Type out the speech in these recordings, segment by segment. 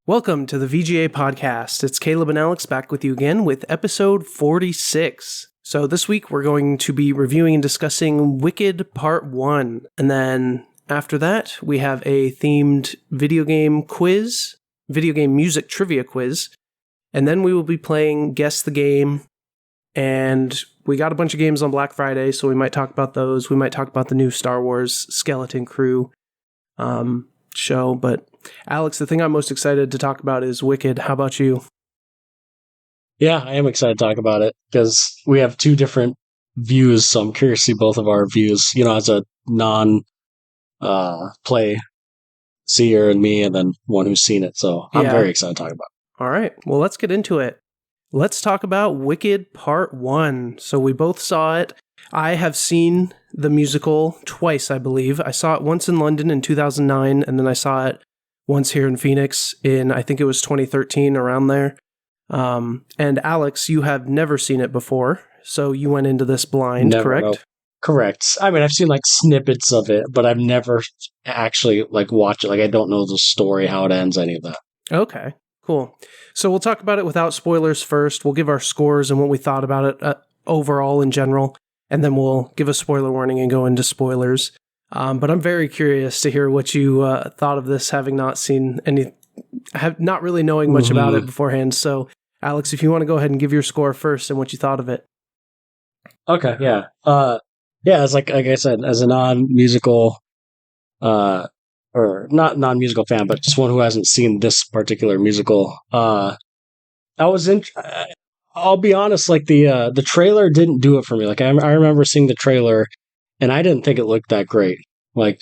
Welcome to the VGA Podcast. It's Caleb and Alex back with you again with episode 46. So this week we're going to be reviewing and discussing Wicked Part 1. And then after that, we have a themed video game quiz, video game music trivia quiz. And then we will be playing Guess the Game. And we got a bunch of games on Black Friday, so we might talk about those. We might talk about the new Star Wars Skeleton Crew show. But Alex, the thing I'm most excited to talk about is Wicked. How about you? Yeah, I am excited to talk about it because we have two different views, so I'm curious to see both of our views, as a non-play seer and me, and then one who's seen it. So I'm very excited to talk about it. All right, well, let's get into it. Let's talk about Wicked Part 1. So we both saw it. I have seen the musical twice, I believe. I saw it once in London in 2009, and then I saw it once here in Phoenix in, I think it was 2013, around there. And Alex, you have never seen it before, so you went into this blind, correct? No. Correct. I mean, I've seen snippets of it, but I've never actually watched it. I don't know the story, how it ends, any of that. Okay, cool. So we'll talk about it without spoilers first. We'll give our scores and what we thought about it overall in general, and then we'll give a spoiler warning and go into spoilers. But I'm very curious to hear what you thought of this, having not seen not really knowing much about it beforehand. So, Alex, if you want to go ahead and give your score first and what you thought of it. Okay, yeah. As like I said, as a non-musical, or not non-musical fan, but just one who hasn't seen this particular musical, I was I'll be honest, the trailer didn't do it for me. I remember seeing the trailer, and I didn't think it looked that great. I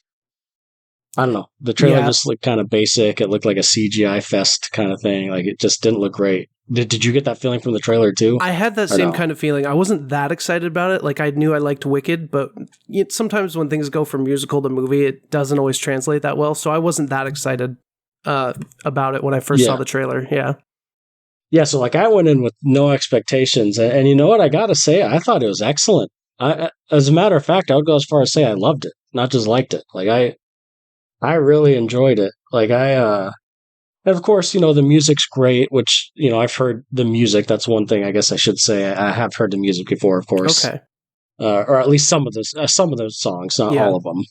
don't know. The trailer just looked kind of basic. It looked like a CGI fest kind of thing. It just didn't look great. Did you get that feeling from the trailer too? I had that same kind of feeling. I wasn't that excited about it. I knew I liked Wicked, but sometimes when things go from musical to movie, it doesn't always translate that well. So I wasn't that excited about it when I first saw the trailer. Yeah. Yeah, so I went in with no expectations. And you know what? I got to say, I thought it was excellent. As a matter of fact, I would go as far as say I loved it, not just liked it. I really enjoyed it. And of course, the music's great, which, I've heard the music. That's one thing I guess I should say. I have heard the music before, of course. Okay. Or at least some of those songs, not all of them.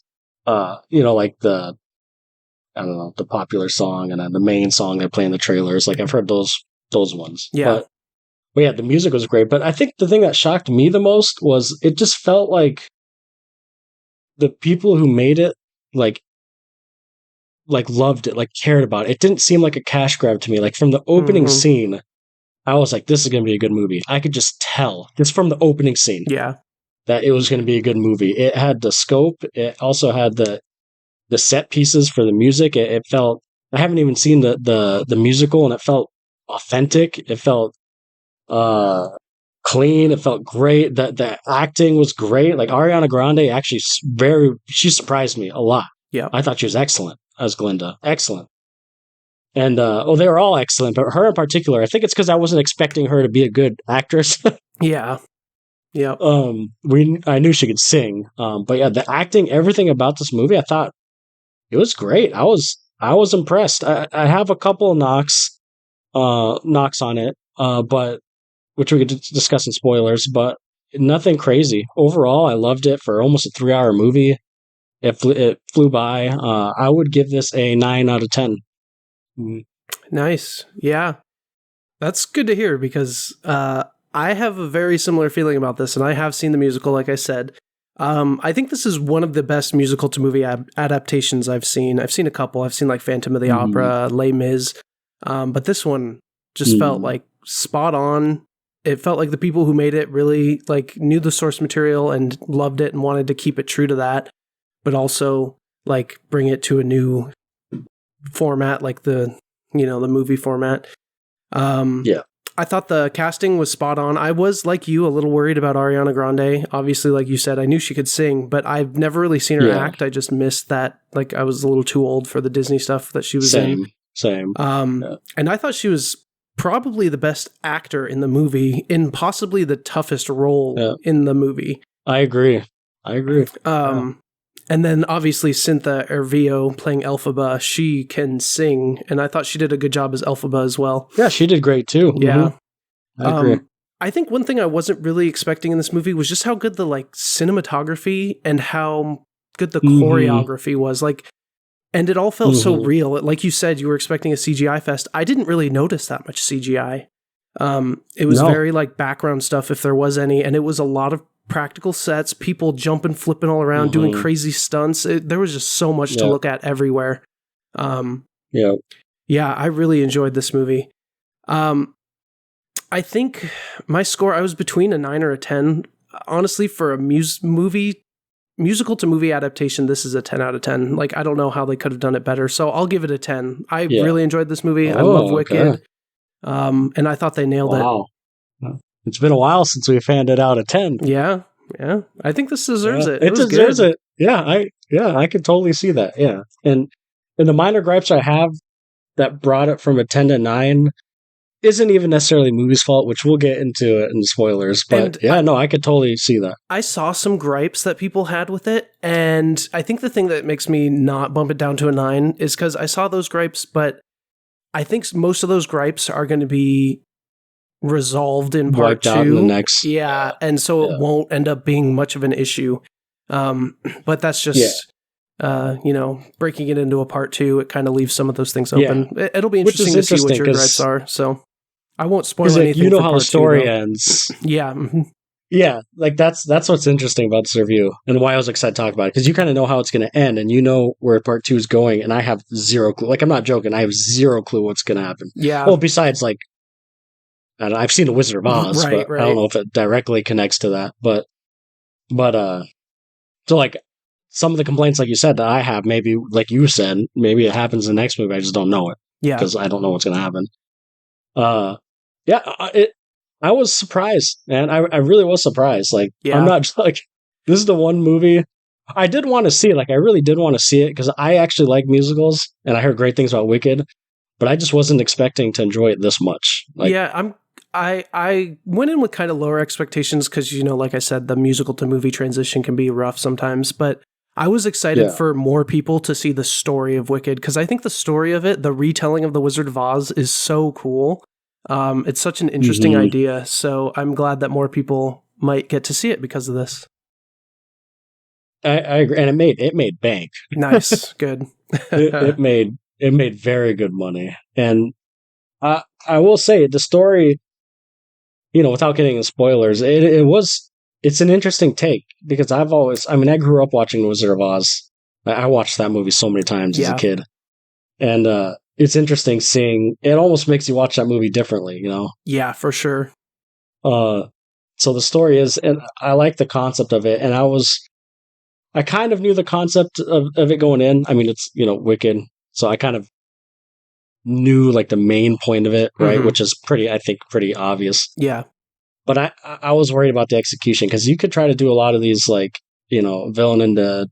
The popular song and then the main song they play in the trailers. I've heard those ones. Yeah. But yeah, the music was great. But I think the thing that shocked me the most was it just felt like the people who made it, loved it, cared about it. It didn't seem like a cash grab to me. From the opening scene, I was like, this is going to be a good movie. I could just tell, just from the opening scene, that it was going to be a good movie. It had the scope. It also had the set pieces for the music. It felt, I haven't even seen the musical, and it felt authentic. It felt clean. It felt great. The acting was great. Ariana Grande actually she surprised me a lot. Yeah. I thought she was excellent as Glinda. Excellent. And, they were all excellent, but her in particular, I think it's because I wasn't expecting her to be a good actress. Yeah. Yeah. I knew she could sing. But yeah, the acting, everything about this movie, I thought it was great. I was impressed. I have a couple of knocks on it, but which we could discuss in spoilers, but nothing crazy. Overall, I loved it for almost a 3-hour movie. It flew by. I would give this a 9 out of 10. Nice. Yeah. That's good to hear because I have a very similar feeling about this, and I have seen the musical, like I said. I think this is one of the best musical to movie adaptations I've seen. I've seen a couple. I've seen Phantom of the Opera, Les Mis, but this one just felt spot on. It felt like the people who made it really knew the source material and loved it and wanted to keep it true to that, but also bring it to a new format, the movie format. I thought the casting was spot on. I was, like you, a little worried about Ariana Grande. Obviously, like you said, I knew she could sing, but I've never really seen her act. I just missed that. I was a little too old for the Disney stuff that she was in. Same. And I thought she was probably the best actor in the movie, in possibly the toughest role in the movie. I agree. And then obviously Cynthia Erivo playing Elphaba, she can sing, and I thought she did a good job as Elphaba as well. Yeah, she did great too. Yeah. I agree. I think one thing I wasn't really expecting in this movie was just how good the like cinematography and how good the choreography was. Like, and it all felt so real. Like you said, you were expecting a CGI fest. I didn't really notice that much CGI. It was very like background stuff, if there was any, and it was a lot of practical sets, people jumping, flipping all around, doing crazy stunts. There was just so much to look at everywhere. Yeah, I really enjoyed this movie. I think my score, I was between a 9 or a 10. Honestly, for a musical to movie adaptation, this is a 10 out of 10. Like, I don't know how they could have done it better, so I'll give it a 10. I really enjoyed this movie. I love Wicked. And I thought they nailed it. It's been a while since we've handed out a 10. Yeah. I think this deserves it. It deserves it. Yeah, I could totally see that. Yeah. And the minor gripes I have that brought it from a 10 to 9 isn't even necessarily movie's fault, which we'll get into it in the spoilers. But I could totally see that. I saw some gripes that people had with it, and I think the thing that makes me not bump it down to a 9 is because I saw those gripes, but I think most of those gripes are going to be resolved in part 2. Out in the next. Yeah, and so it won't end up being much of an issue. But that's just... breaking it into a part 2, it kind of leaves some of those things open. It'll be interesting to see what your gripes are. So I won't spoil anything. You know how the story ends. Yeah. Yeah. Like that's what's interesting about this review and why I was excited to talk about it. Because you kind of know how it's going to end and you know where part 2 is going. And I have zero clue. Like, I'm not joking. I have zero clue what's going to happen. Yeah. Well, besides, like, I've seen The Wizard of Oz, but I don't know if it directly connects to that. But so like, some of the complaints, like you said, that I have, maybe, like you said, maybe it happens in the next movie. I just don't know it. Yeah. Because I don't know what's going to happen. I was surprised, man. I really was surprised. Like, I'm not, like, this is the one movie I did want to see. Like, I really did want to see it because I actually like musicals and I heard great things about Wicked, but I just wasn't expecting to enjoy it this much. Like, I went in with kind of lower expectations because, like I said, the musical to movie transition can be rough sometimes, but I was excited for more people to see the story of Wicked because I think the story of it, the retelling of The Wizard of Oz, is so cool. It's such an interesting idea, so I'm glad that more people might get to see it because of this. I agree, and it made bank. Nice, good. it made very good money, and I will say the story, without getting into spoilers, it's an interesting take because I grew up watching The Wizard of Oz. I watched that movie so many times as a kid. And it's interesting seeing, it almost makes you watch that movie differently, Yeah, for sure. So the story is, and I like the concept of it. And I kind of knew the concept of it going in. I mean, it's, Wicked. So I kind of knew like the main point of it, right? Which is I think pretty obvious. Yeah. But I was worried about the execution because you could try to do a lot of these like, villain into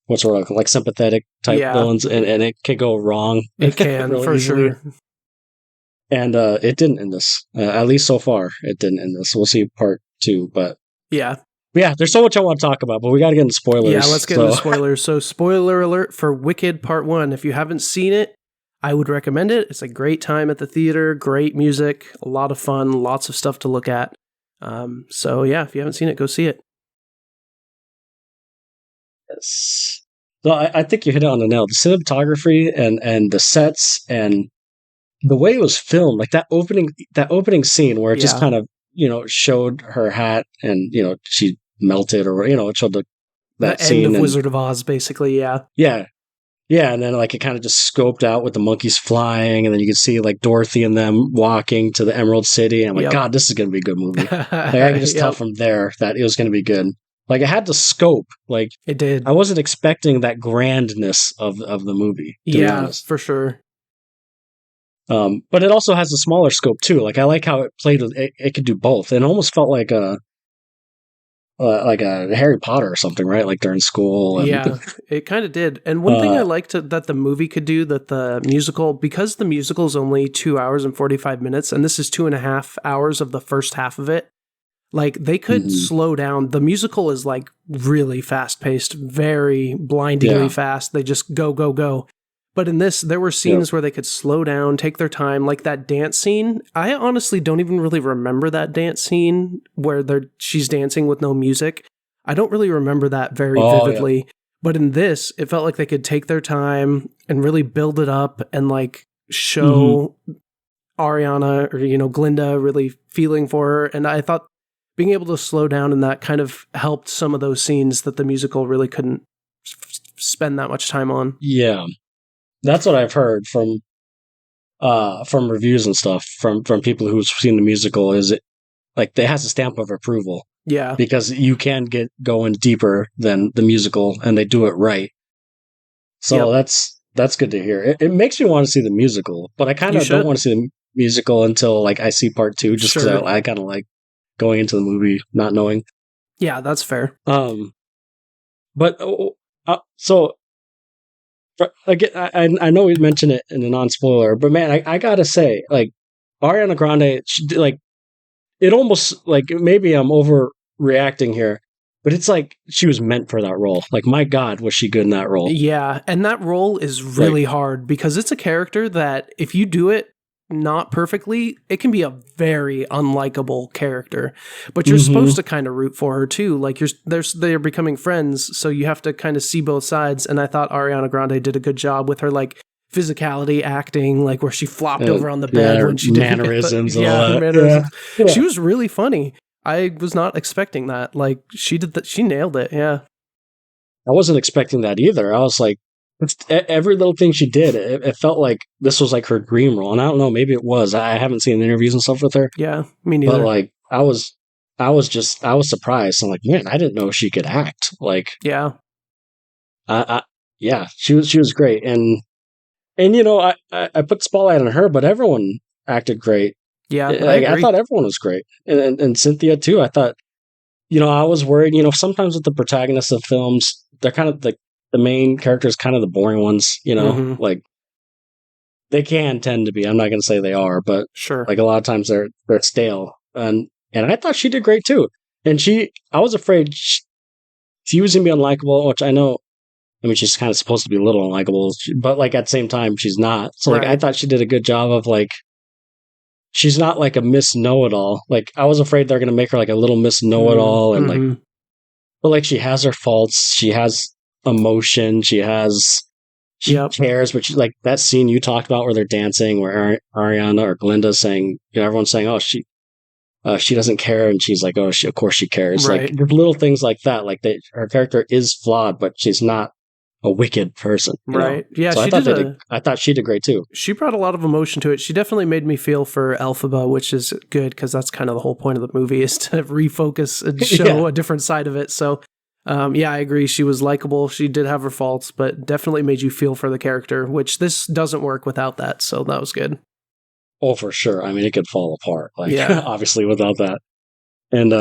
what's the word, like sympathetic type villains, and it could go wrong. It can really for easily. Sure. And it didn't in this. At least so far, it didn't in this. We'll see part 2, but yeah, there's so much I want to talk about, but we got to get into spoilers. Yeah, let's get into spoilers. So, spoiler alert for Wicked Part 1. If you haven't seen it, I would recommend it. It's a great time at the theater, great music, a lot of fun, lots of stuff to look at. So yeah, if you haven't seen it, go see it. Yes. So I think you hit it on the nail. The cinematography and the sets and the way it was filmed, like that opening scene where it just kind of, showed her hat and, she melted or, it showed that scene. End of Wizard of Oz, basically, yeah. Yeah. Yeah, and then like it kind of just scoped out with the monkeys flying, and then you could see like Dorothy and them walking to the Emerald City. And I'm like, God, this is going to be a good movie. Like, I could just tell from there that it was going to be good. Like, it had the scope. Like, it did. I wasn't expecting that grandness of the movie. To be honest. For sure. But it also has a smaller scope too. Like, I like how it played with it. It could do both, and it almost felt like a Harry Potter or something, right? Like during school. Yeah, it kind of did. And one thing I liked that the movie could do that the musical, because the musical is only 2 hours and 45 minutes, and this is 2.5 hours of the first half of it. Like they could slow down. The musical is like really fast paced, very blindingly fast. They just go, go, go. But in this, there were scenes where they could slow down, take their time, like that dance scene. I honestly don't even really remember that dance scene where she's dancing with no music. I don't really remember that very vividly. Yeah. But in this, it felt like they could take their time and really build it up and like show Ariana or, Glinda really feeling for her. And I thought being able to slow down in that kind of helped some of those scenes that the musical really couldn't spend that much time on. Yeah. That's what I've heard from reviews and stuff from people who've seen the musical. Is it like it has a stamp of approval? Yeah, because you can get going deeper than the musical, and they do it right. So that's good to hear. It makes me want to see the musical, but I kind of don't want to see the musical until like I see part 2, just because I kind of like going into the movie not knowing. Yeah, that's fair. But so. Again, I know we mentioned it in a non-spoiler, but man, I gotta say, like Ariana Grande, it almost like maybe I'm overreacting here, but it's like she was meant for that role. Like, my God, was she good in that role? Yeah, and that role is really hard because it's a character that if you do it not perfectly, it can be a very unlikable character. But you're supposed to kind of root for her too. Like they're becoming friends, so you have to kind of see both sides. And I thought Ariana Grande did a good job with her like physicality acting, like where she flopped over on the bed when she did mannerisms. Mannerisms. Yeah. She was really funny. I was not expecting that. Like she did that. She nailed it. Yeah. I wasn't expecting that either. I was like, every little thing she did, it felt like this was like her dream role. And I don't know, maybe it was. I haven't seen interviews and stuff with her. Yeah, me neither. But like, I was surprised. I'm like, man, I didn't know she could act. Like, yeah, she was great. And I put the spotlight on her, but everyone acted great. Yeah, I thought everyone was great, and Cynthia too. I thought, I was worried. Sometimes with the protagonists of films, they're kind of like the main characters, kind of the boring ones. Like they can tend to be. I'm not going to say they are, but sure. Like a lot of times they're stale, and I thought she did great too. And I was afraid she was going to be unlikable, which I know. I mean, she's kind of supposed to be a little unlikable, but like at the same time, she's not. So like, I thought she did a good job of like, she's not like a Miss Know-It-All. Like I was afraid they're going to make her like a little Miss Know-It-All, and like, but like she has her faults. She has emotion. She cares, but like that scene you talked about where they're dancing, where Ariana or Glinda's saying, everyone's saying, oh, she doesn't care, and she's like, oh, of course she cares. Right. Like little things like that. Like her character is flawed, but she's not a wicked person, right? Yeah, so I thought she did great too. She brought a lot of emotion to it. She definitely made me feel for Elphaba, which is good because that's kind of the whole point of the movie, is to refocus and show a different side of it. So, I agree. She was likable. She did have her faults, but definitely made you feel for the character, which this doesn't work without that. So that was good. Oh, for sure. I mean, it could fall apart, like obviously without that. And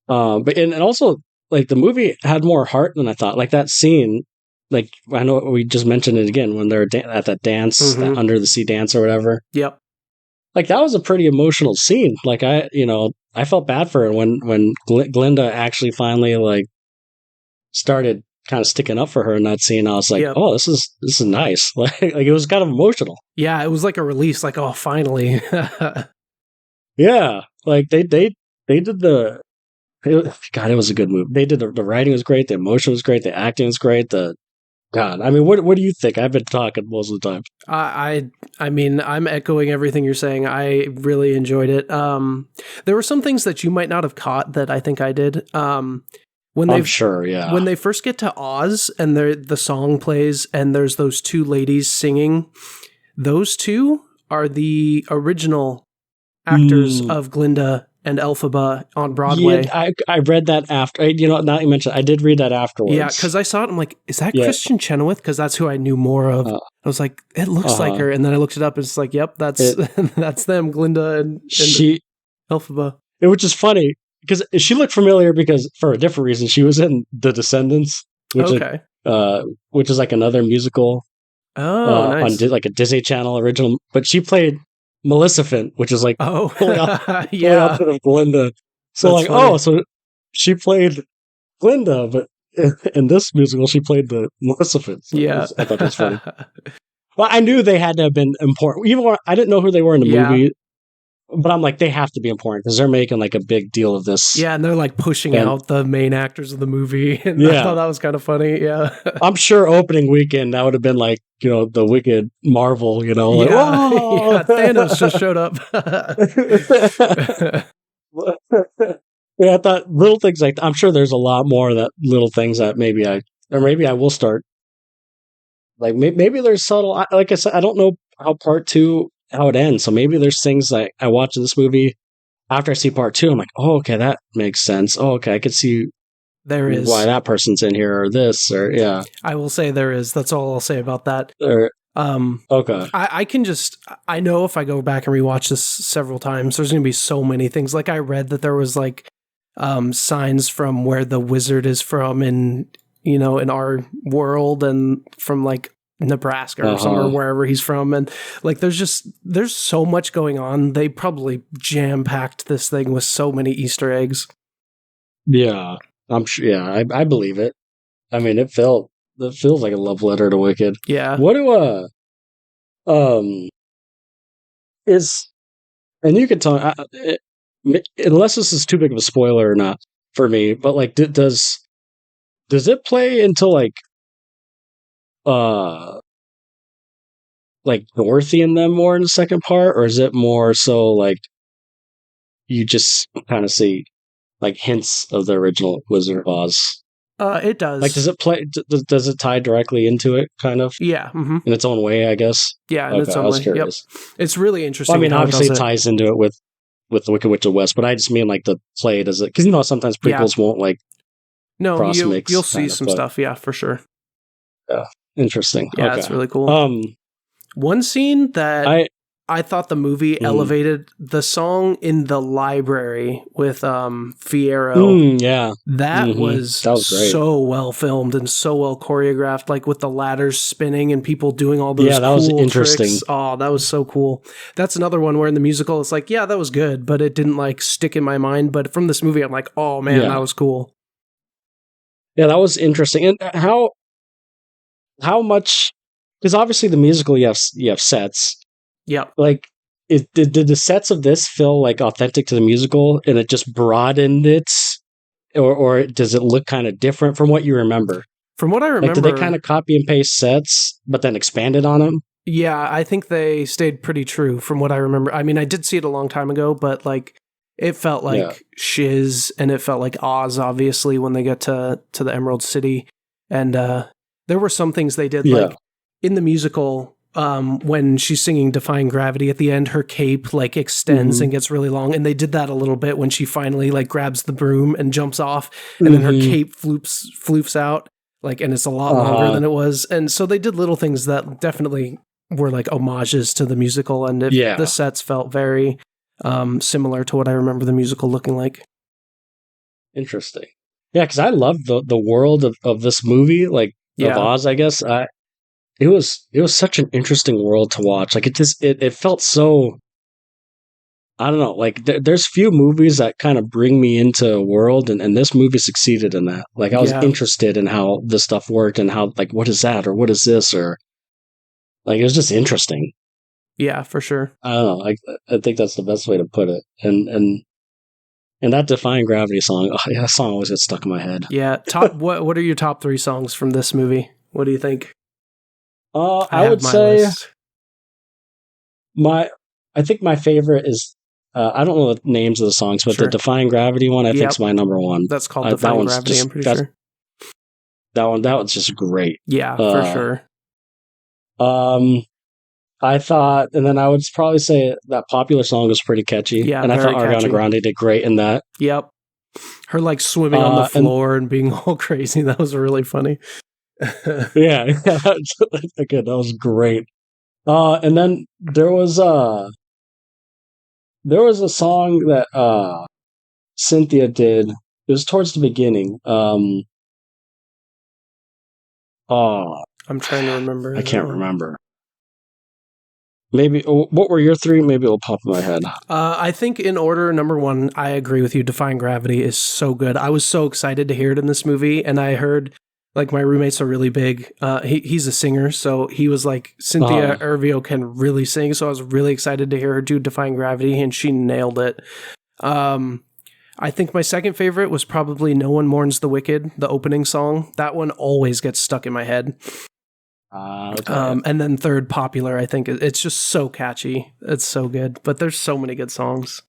but and also. Like the movie had more heart than I thought. Like that scene, like I know we just mentioned it again when they're at that dance, that under the sea dance or whatever. Yep. Like that was a pretty emotional scene. Like I felt bad for her when Glinda actually finally like started kind of sticking up for her in that scene. I was like, oh, this is nice. Like it was kind of emotional. Yeah, it was like a release. Like, oh, finally. Yeah, like they did the. God, it was a good movie. They did the writing was great, the emotion was great, the acting was great. I mean, what do you think? I've been talking most of the time. I mean, I'm echoing everything you're saying. I really enjoyed it. There were some things that you might not have caught that I think I did. I'm sure, yeah. When they first get to Oz and the song plays and there's those two ladies singing, those two are the original actors of Glinda and Elphaba on Broadway. Yeah, I read that after. Now that you mentioned, I did read that afterwards. Yeah, because I saw it. I'm like, is that Kristen Chenoweth? Because that's who I knew more of. I was like, it looks like her. And then I looked it up, and it's like, yep, that's that's them, Glinda and Elphaba. Which is funny because she looked familiar because for a different reason. She was in The Descendants, which is like another musical. Oh, nice. On like a Disney Channel original, but she played Maleficent, which is like Oh, totally yeah, opposite of Glinda. So that's like, funny. so she played Glinda, but in this musical she played the Maleficent. So Yeah. I thought that was funny. Well, I knew they had to have been important. Even when, I didn't know who they were in the Yeah. movie, but I'm like, they have to be important because they're making like a big deal of this. Yeah, and they're like pushing And out the main actors of the movie, and I thought yeah, that was kind of funny. Yeah. I'm sure opening weekend that would have been like, the Wicked Marvel, like Yeah, whoa. yeah. Thanos just showed up. Yeah, I thought little things like I'm sure there's a lot more of that little things that maybe I will start. Like maybe there's subtle. Like I said, I don't know how part two how it ends. So maybe there's things that I watch in this movie after I see part two. I'm like, oh, okay, that makes sense. Oh, okay, I could see There is. why that person's in here or this or yeah. I will say there is. That's all I'll say about that. Or Okay. okay. I can just, I know if I go back and rewatch this several times, there's going to be so many things. Like I read that there was like signs from where the wizard is from in our world and from like Nebraska or somewhere, wherever he's from. And like, there's so much going on. They probably jam packed this thing with so many Easter eggs. Yeah, I'm sure. Yeah, I believe it. I mean, it feels like a love letter to Wicked. Yeah. What do is and you can tell unless this is too big of a spoiler or not for me, but like does it play into uh like Dorothy and them more in the second part, or is it more so like you just kind of see like hints of the original Wizard of Oz? It does. Like, does it play? Does it tie directly into it, kind of? Yeah. Mm-hmm. In its own way, I guess. Yeah, in Okay, its own I was way. curious. Yep. It's really interesting. Well, I mean, obviously it it ties into it with the Wicked Witch of the West, but I just mean like the play. Does it? Because sometimes prequels won't like cross mix. You'll see some stuff. Yeah, for sure. Yeah, interesting. Yeah, okay. That's really cool. One scene that I thought the movie elevated, the song in the library with Fierro. Yeah. That was great. so well filmed and so well choreographed, like with the ladders spinning and people doing all those cool was interesting. Tricks. Oh, that was so cool. That's another one where in the musical it's like, yeah, that was good, but it didn't like stick in my mind. But from this movie, I'm like, oh man, that was cool. Yeah, that was interesting. And how much, because obviously the musical you have sets. Yep. Like, did the sets of this feel like authentic to the musical, and it just broadened it, or does it look kind of different from what you remember? From what I remember, like, did they kind of copy and paste sets, but then expanded on them? Yeah, I think they stayed pretty true from what I remember. I mean, I did see it a long time ago, but like it felt like Shiz, and it felt like Oz, obviously, when they get to the Emerald City, and there were some things they did like in the musical. When she's singing Defying Gravity at the end, her cape like extends and gets really long. And they did that a little bit when she finally like grabs the broom and jumps off, and then her cape floofs out, like, and it's a lot longer than it was. And so they did little things that definitely were like homages to the musical. And the sets felt very similar to what I remember the musical looking like. Interesting. Yeah, because I love the world of this movie, like of Oz, I guess. It was such an interesting world to watch. Like it felt so, I don't know, like there's few movies that kind of bring me into a world, and this movie succeeded in that. Like I was interested in how this stuff worked and how, like, what is that or what is this, or like it was just interesting. Yeah, for sure. I don't know. Like I think that's the best way to put it. And that Defying Gravity song, that song always gets stuck in my head. Yeah. What are your top 3 songs from this movie? What do you think? I would say I think my favorite is I don't know the names of the songs, but the Defying Gravity one I think is my number one. That's called Defying Gravity, I'm pretty sure. That one's just great. Yeah, for sure. I thought, and then I would probably say that Popular song was pretty catchy. Yeah, and I thought Ariana Grande did great in that. Yep. Her like swimming on the floor and being all crazy. That was really funny. Yeah, again, that was great. And then there was a song that Cynthia did. It was towards the beginning. I'm trying to remember. I can't remember. Maybe what were your three? Maybe it'll pop in my head. I think in order, number one, I agree with you. Defying Gravity is so good. I was so excited to hear it in this movie, and I heard like my roommates are really big. He's a singer, so he was like Cynthia Erivo can really sing. So I was really excited to hear her do Defying Gravity, and she nailed it. I think my second favorite was probably No One Mourns the Wicked, the opening song. That one always gets stuck in my head. Okay. And then third, Popular. I think it's just so catchy. It's so good, but there's so many good songs.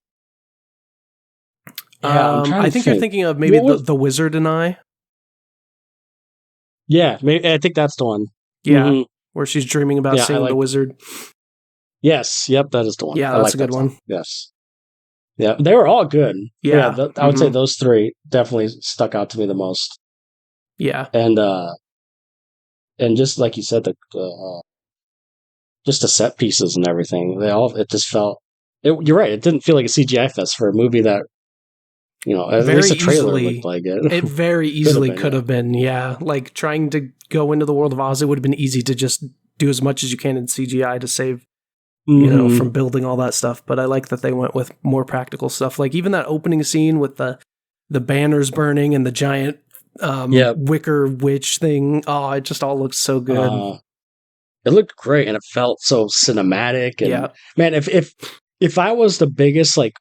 Yeah, I think you're thinking of maybe the Wizard and I. Yeah, maybe, I think that's the one. Yeah, where she's dreaming about seeing the wizard. Yes, yep, that is the one. Yeah, that's a good one. Yes. Yeah, they were all good. Yeah. I would say those three definitely stuck out to me the most. Yeah. And just like you said, just the set pieces and everything, it just felt... you're right, it didn't feel like a CGI fest for a movie that, at least a trailer looked like it. It very easily could have been, yeah. Like, trying to go into the world of Oz, it would have been easy to just do as much as you can in CGI to save, from building all that stuff. But I like that they went with more practical stuff. Like, even that opening scene with the banners burning and the giant wicker witch thing. Oh, it just all looks so good. It looked great, and it felt so cinematic. And man, if I was the biggest, like,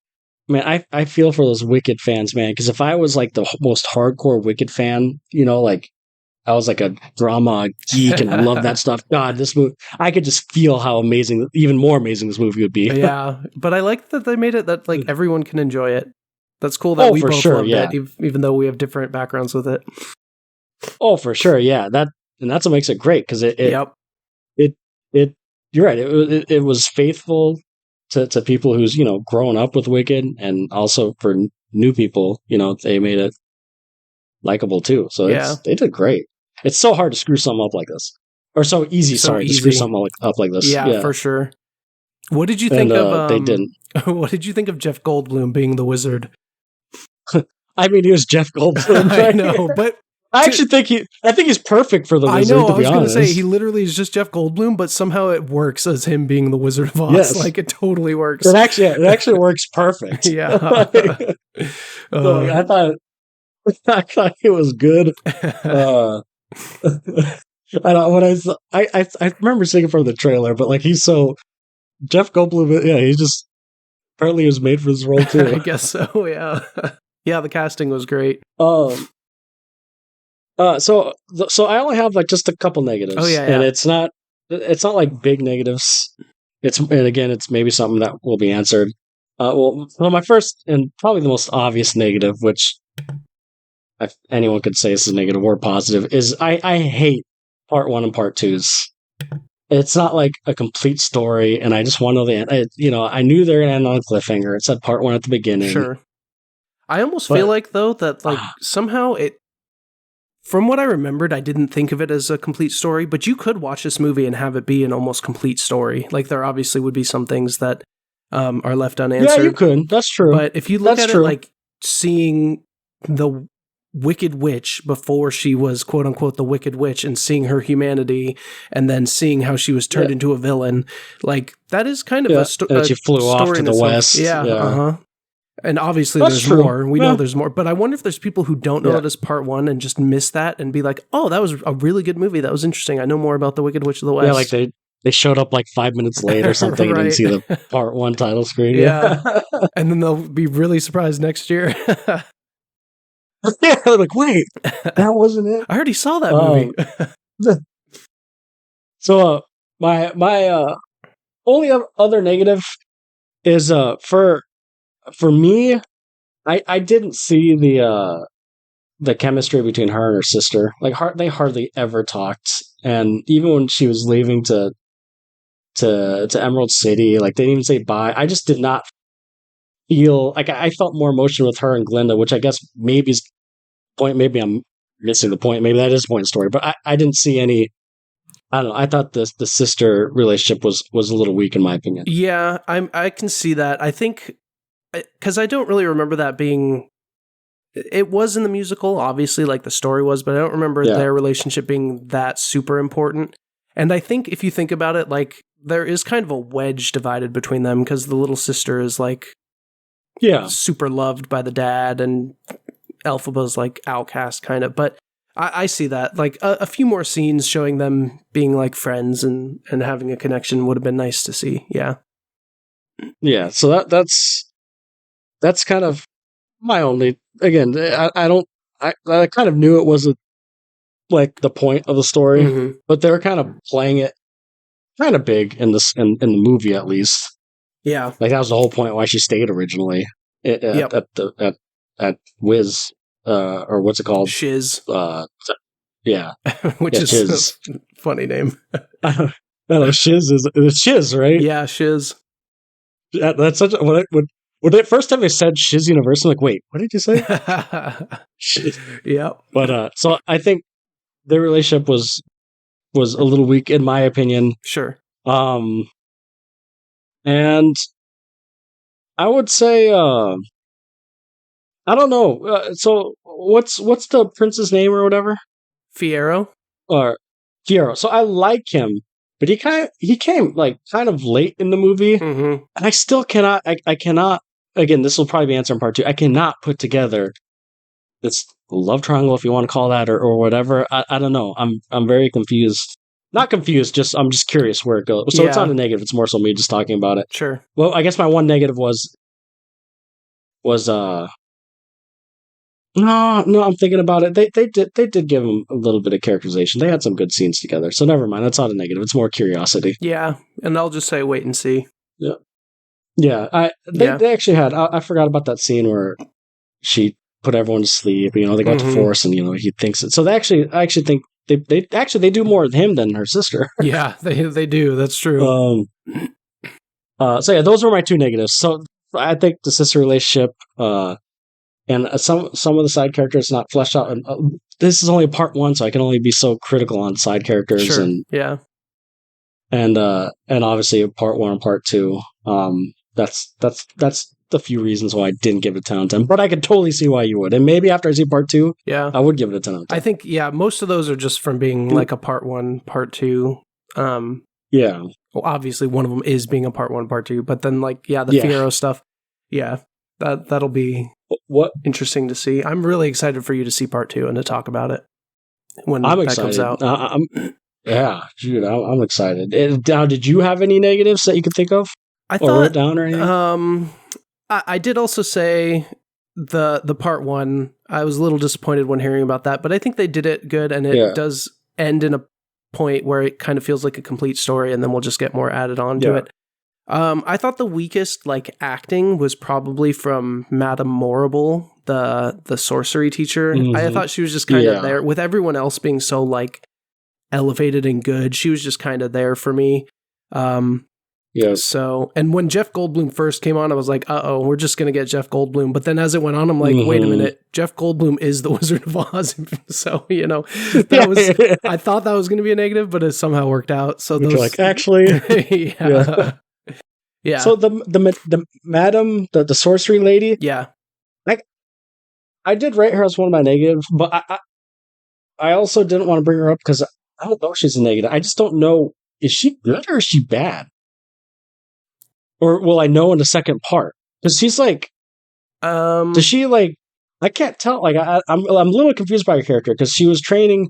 man, I feel for those Wicked fans, man, because if I was like the most hardcore Wicked fan, like I was like a drama geek and I love that stuff. God, this movie, I could just feel how amazing, even more amazing this movie would be. Yeah, but I like that they made it that like everyone can enjoy it. That's cool that we both loved it, even though we have different backgrounds with it. Oh, for sure, yeah. That's what makes it great, because it you're right. It was faithful to people who's grown up with Wicked, and also for new people, they made it likable too. So they did great. It's so hard to screw something up like this, or so easy. To screw something up like this. Yeah, for sure. What did you think of? They didn't. What did you think of Jeff Goldblum being the wizard? I mean, he was Jeff Goldblum. I know, but I actually think he's perfect for the Wizard. I was going to say he literally is just Jeff Goldblum, but somehow it works as him being the Wizard of Oz. Yes. Like, it totally works. It actually works perfect. Yeah. I thought it was good. I remember seeing it from the trailer, but like Jeff Goldblum. Yeah, he just apparently was made for this role too. I guess so. Yeah. Yeah, the casting was great. So I only have like just a couple negatives. Oh yeah. And it's not like big negatives. It's maybe something that will be answered. Well, my first and probably the most obvious negative, which if anyone could say this is negative or positive, is I hate part 1 and part 2s. It's not like a complete story, and I just want to know the end. I knew they were going to end on a cliffhanger. It said part 1 at the beginning. Sure. I almost feel like, though, that like somehow it... From what I remembered, I didn't think of it as a complete story, but you could watch this movie and have it be an almost complete story. Like, there obviously would be some things that are left unanswered. Yeah, you could. That's true. But if you look at it like seeing the Wicked Witch before she was quote unquote the Wicked Witch, and seeing her humanity, and then seeing how she was turned into a villain, like that is kind of a story. And she flew off to the west. Yeah. And obviously there's more. We know there's more. But I wonder if there's people who don't know it as part 1 and just miss that and be like, oh, that was a really good movie. That was interesting. I know more about the Wicked Witch of the West. Yeah, like they showed up like 5 minutes late or something and didn't see the part 1 title screen. Yeah. And then they'll be really surprised next year. Yeah, they're like, wait, that wasn't it? I already saw that movie. So my only other negative is for me, I didn't see the chemistry between her and her sister. Like they hardly ever talked, and even when she was leaving to Emerald City, like they didn't even say bye. I just did not feel like I felt more emotion with her and Glinda, which I guess maybe is point. Maybe I'm missing the point. Maybe that is the point of the story, but I didn't see any. I don't know. I thought the sister relationship was a little weak in my opinion. Yeah, I can see that. I think. Because I don't really remember that being... It was in the musical, obviously, like the story was, but I don't remember their relationship being that super important. And I think if you think about it, like there is kind of a wedge divided between them because the little sister is like super loved by the dad and Elphaba's like outcast kind of, but I see that. Like a few more scenes showing them being like friends and having a connection would have been nice to see. Yeah. Yeah. So that's kind of my only, again, I kind of knew it wasn't like the point of the story, but they were kind of playing it kind of big in this, in the movie, at least. Yeah. Like that was the whole point why she stayed originally at Wiz, or what's it called? Shiz. Yeah. Which is Shiz. a funny name. I don't know, Shiz it's Shiz, right? Yeah, Shiz. That's such a, when the first time they said Shiz Universe, I'm like, wait, what did you say? Shiz. Yeah. But so I think their relationship was a little weak in my opinion. Sure. And I would say I don't know. So what's the prince's name or whatever? Fiyero. Or Fiyero. So I like him, but he came like kind of late in the movie, and I still cannot. I cannot. Again, this will probably be answered in part 2. I cannot put together this love triangle, if you want to call that, or whatever. I don't know. I'm very confused. Not confused. I'm just curious where it goes. So it's not a negative. It's more so me just talking about it. Sure. Well, I guess my one negative was no, I'm thinking about it. They did give him a little bit of characterization. They had some good scenes together. So never mind. That's not a negative. It's more curiosity. Yeah, and I'll just say wait and see. Yeah. Yeah. They actually had. I forgot about that scene where she put everyone to sleep. You know, they got to Force, and he thinks it. So I actually think they do more with him than her sister. Yeah, they do. That's true. So yeah, those were my 2 negatives. So I think the sister relationship. And some of the side characters not fleshed out. And this is only part 1, so I can only be so critical on side characters. Sure. And obviously part 1 and part 2. That's the few reasons why I didn't give it a 10 out of 10. But I could totally see why you would. And maybe after I see part 2, I would give it a 10 out of 10. I think most of those are just from being like a part 1, part 2. Well, obviously one of them is being a part 1, part 2. But then the Fiyero stuff. Yeah, that'll be. What interesting to see. I'm really excited for you to see part 2 and to talk about it when that comes out. I'm excited. Now, did you have any negatives that you could think of? I thought, or wrote down or anything? I did also say the part 1. I was a little disappointed when hearing about that, but I think they did it good, and it does end in a point where it kind of feels like a complete story, and then we'll just get more added on to it. I thought the weakest acting was probably from Madame Morrible, the sorcery teacher. I thought she was just kind of there with everyone else being so elevated and good. She was just kind of there for me. So, and when Jeff Goldblum first came on, I was like, we're just going to get Jeff Goldblum. But then as it went on, I'm like, wait a minute, Jeff Goldblum is the Wizard of Oz. So, I thought that was going to be a negative, but it somehow worked out. So those, actually, yeah. So the madam, the sorcery lady. Yeah. I did rate her as one of my negatives, but I also didn't want to bring her up because I don't know if she's a negative. I just don't know. Is she good or is she bad? Or will I know in the second part? Because she's does she I can't tell. I'm a little confused by her character because she was training,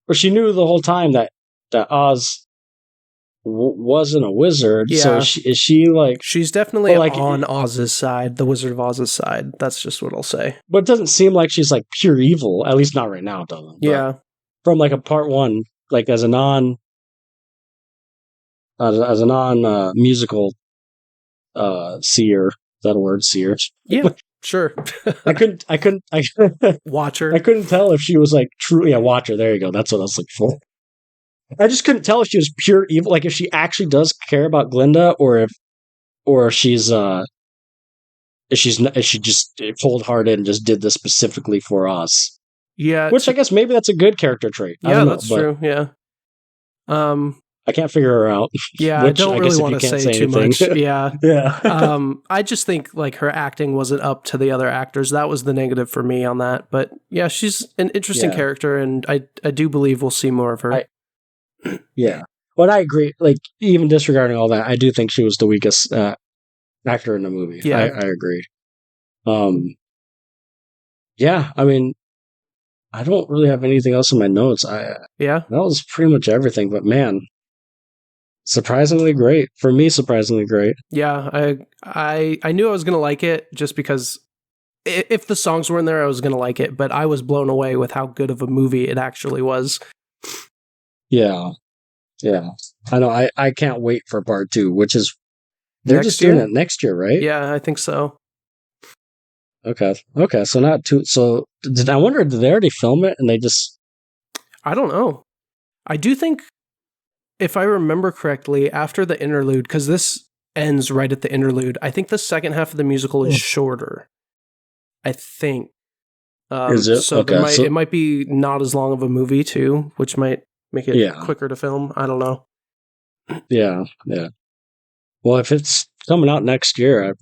or she knew the whole time that Oz wasn't a wizard. Yeah. So is she she's definitely on Oz's side, the Wizard of Oz's side. That's just what I'll say. But it doesn't seem like she's pure evil, at least not right now, it doesn't. Yeah. But from a part 1, as a non musical seer. Is that a word, seer? Yeah, sure. I couldn't Watcher. I couldn't tell if she was true. Yeah, watcher. There you go. That's what I was looking for. I just couldn't tell if she was pure evil, if she actually does care about Glinda, or if she's if she just cold-hearted and just did this specifically for us. Yeah, which I guess maybe that's a good character trait. Yeah, that's true. Yeah. I can't figure her out. Yeah, I don't really want to say too much. Yeah. Yeah. I just think her acting wasn't up to the other actors. That was the negative for me on that. But yeah, she's an interesting character, and I do believe we'll see more of her. Yeah. But I agree. Like, even disregarding all that, I do think she was the weakest actor in the movie. Yeah. I agree. Yeah, I mean, I don't really have anything else in my notes. Yeah. That was pretty much everything. But man, surprisingly great for me. Surprisingly great. Yeah, I knew I was gonna like it just because if the songs were in there, I was gonna like it. But I was blown away with how good of a movie it actually was. Yeah, yeah. I know. I can't wait for part 2, which is they're Next just doing year? it next year, right? Yeah, I think so. Okay. Okay. So not too. So did I wonder? Did they already film it and they just? I don't know. I do think, if I remember correctly, after the interlude, because this ends right at the interlude, I think the second half of the musical is shorter. I think. Is it? So Okay. it might be not as long of a movie too, which might make it quicker to film. I don't know. Yeah. Yeah. Well, if it's coming out next year,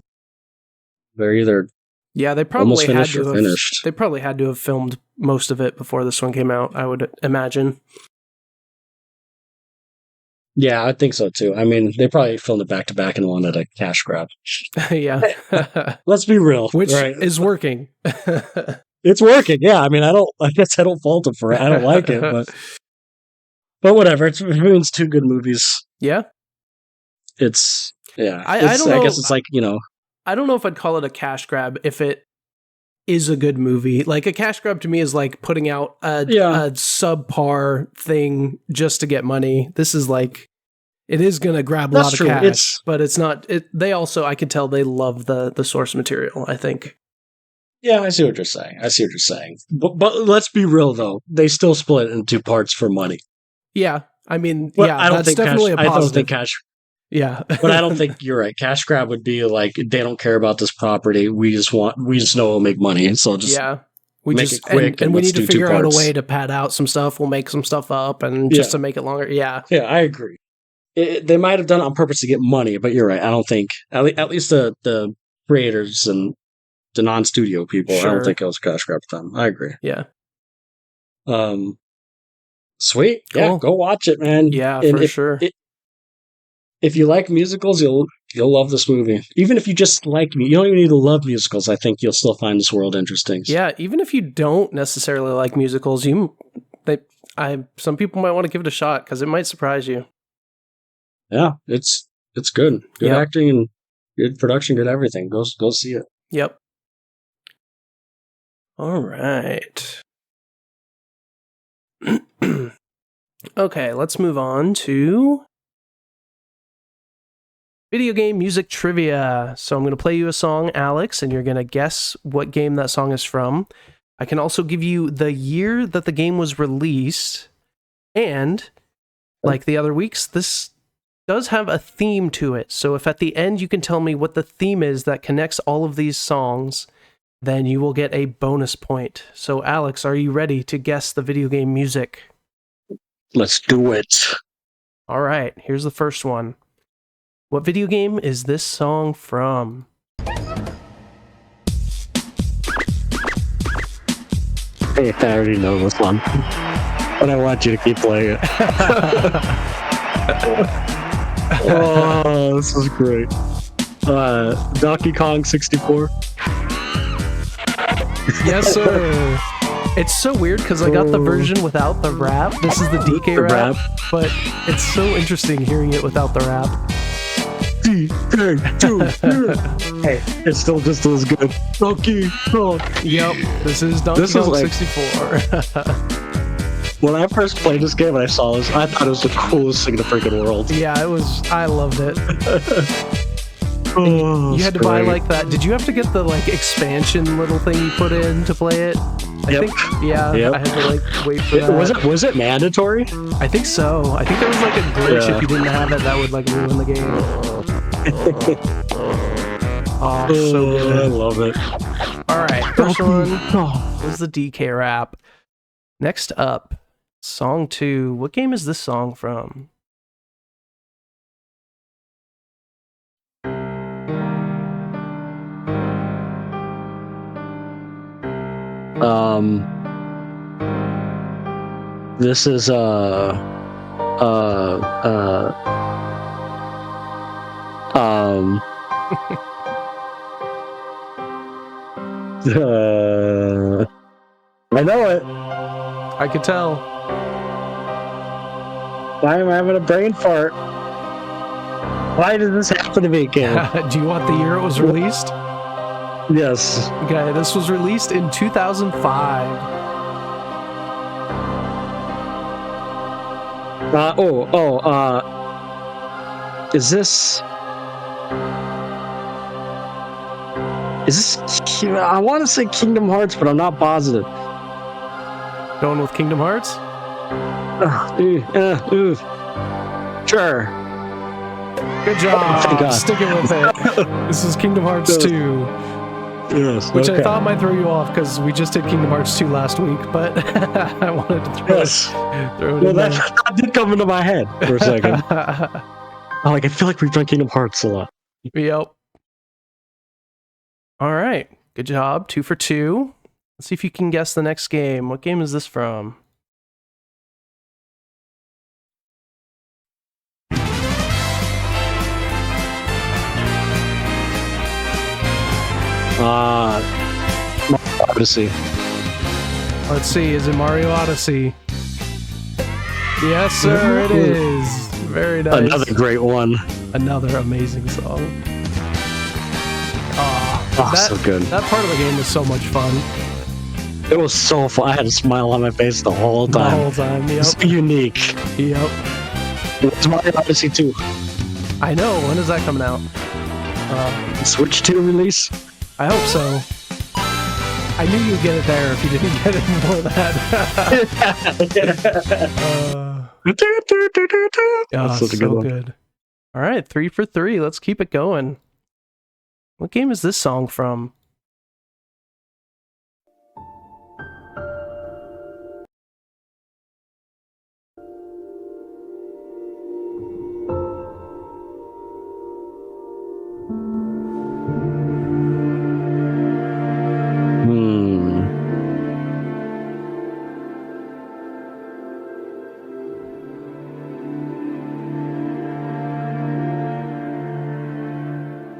they're either they almost probably had finished to or have. finished. They probably had to have filmed most of it before this one came out, I would imagine. Yeah, I think so too. I mean, they probably filmed it back to back and wanted a cash grab. Yeah. Let's be real. Which right? is working. It's working. Yeah. I mean, I guess I don't fault them for it. I don't like it, but whatever. It means 2 good movies. Yeah. It's yeah. I don't know. I guess it's like, I don't know if I'd call it a cash grab if it is a good movie. Like, a cash grab to me is like putting out a subpar thing just to get money. This is like, it is going to grab a lot of cash, but it's not. They also, I could tell they love the source material, I think. Yeah, I see what you're saying. But let's be real though. They still split in 2 parts for money. Yeah. I mean, but yeah, I don't that's think definitely a positive. I don't think cash. Yeah. But I don't think you're right. Cash grab would be like, they don't care about this property. We just know it'll make money. So just make it quick. And we need to figure out a way to pad out some stuff. We'll make some stuff up and just to make it longer. Yeah. Yeah, I agree. They might have done it on purpose to get money, but you're right. I don't think, at least the creators and the non-studio people, I don't think it was cash grab time. I agree. Yeah. Sweet. Cool. Yeah, go watch it, man. Yeah, and for sure. If you like musicals, you'll love this movie. Even if you just like me, you don't even need to love musicals. I think you'll still find this world interesting. Yeah, even if you don't necessarily like musicals, some people might want to give it a shot because it might surprise you. Yeah, it's good. Good acting and good production, good everything. Go see it. Yep. All right. Okay, let's move on to video game music trivia. So I'm going to play you a song, Alex, and you're going to guess what game that song is from. I can also give you the year that the game was released. And, like the other weeks, this does have a theme to it. So if at the end you can tell me what the theme is that connects all of these songs, then you will get a bonus point. So, Alex, are you ready to guess the video game music? Let's do it. All right, here's the first one. What video game is this song from? Hey, I already know this one, but I want you to keep playing it. Oh, this is great. Donkey Kong 64. Yes, sir. It's so weird because I got the version without the rap. This is the DK rap, but it's so interesting hearing it without the rap. Hey, it's still just as good. Donkey Kong. Yep, this is Donkey Kong 64. When I first played this game and I saw this, I thought it was the coolest thing in the freaking world. Yeah, it was. I loved it. You had to buy like that. Did you have to get the like expansion little thing you put in to play it? I think, I had to like wait for that. Was it mandatory? I think so. I think there was like a glitch if you didn't have it that would like ruin the game. Oh, so good. I love it. All right, first one was the DK rap. Next up, song 2. What game is this song from? This is I know it. I could tell. Why am I having a brain fart? Why did this happen to me, Caleb? Do you want the year it was released? Yes. Okay, this was released in 2005. Is this? I want to say Kingdom Hearts, but I'm not positive. Going with Kingdom Hearts? Sure. Good job. Thank God. Sticking with it. This is Kingdom Hearts 2. Yes. Which I thought might throw you off because we just did Kingdom Hearts 2 last week, but I wanted to throw it in there. That did come into my head for a second. I feel like we've done Kingdom Hearts a lot. Yep. All right. Good job. 2 for 2. Let's see if you can guess the next game. What game is this from? Odyssey. Let's see. Is it Mario Odyssey? Yes, sir. It is. Very nice. Another great one. Another amazing song. So good. That part of the game was so much fun. It was so fun. I had a smile on my face the whole time. The whole time, yep. It's unique. Yep. It's Mario Odyssey 2. I know. When is that coming out? Switch 2 release? I hope so. I knew you'd get it there if you didn't get it before that. That's such a good one. Good. All right, 3 for 3. Let's keep it going. What game is this song from?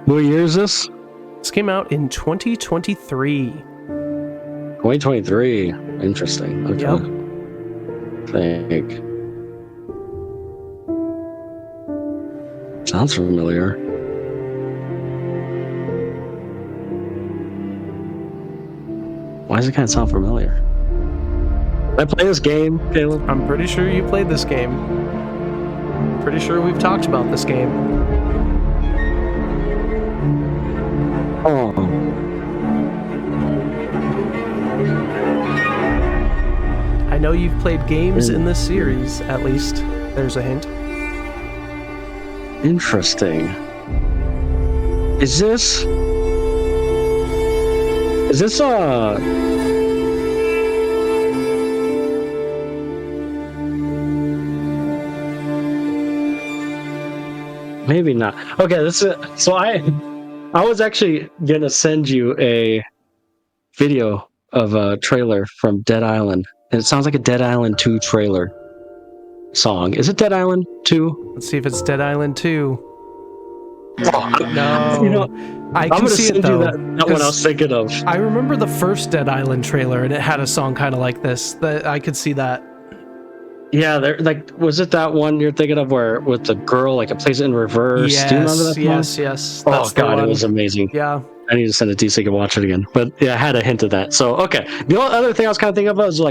What year is this? This came out in 2023. 2023. Interesting. Okay. Yep. Think. Sounds familiar. Why does it kind of sound familiar? Did I play this game, Caleb? I'm pretty sure you played this game. Pretty sure we've talked about this game. Oh. I know you've played games in this series, at least. There's a hint. Interesting. Is this maybe not. Okay, so I was actually gonna send you a video of a trailer from Dead Island. And it sounds like a Dead Island 2 trailer song. Is it Dead Island 2? Let's see if it's Dead Island 2. No. You know, I can see it though. That one I was thinking of. I remember the first Dead Island trailer and it had a song kind of like this. That I could see that. Yeah, was it that one you're thinking of where with the girl, it plays it in reverse? Yes, do you remember that yes. Oh God, it was amazing. Yeah. I need to send it to you so you can watch it again. But yeah, I had a hint of that. So okay. The only other thing I was kind of thinking about was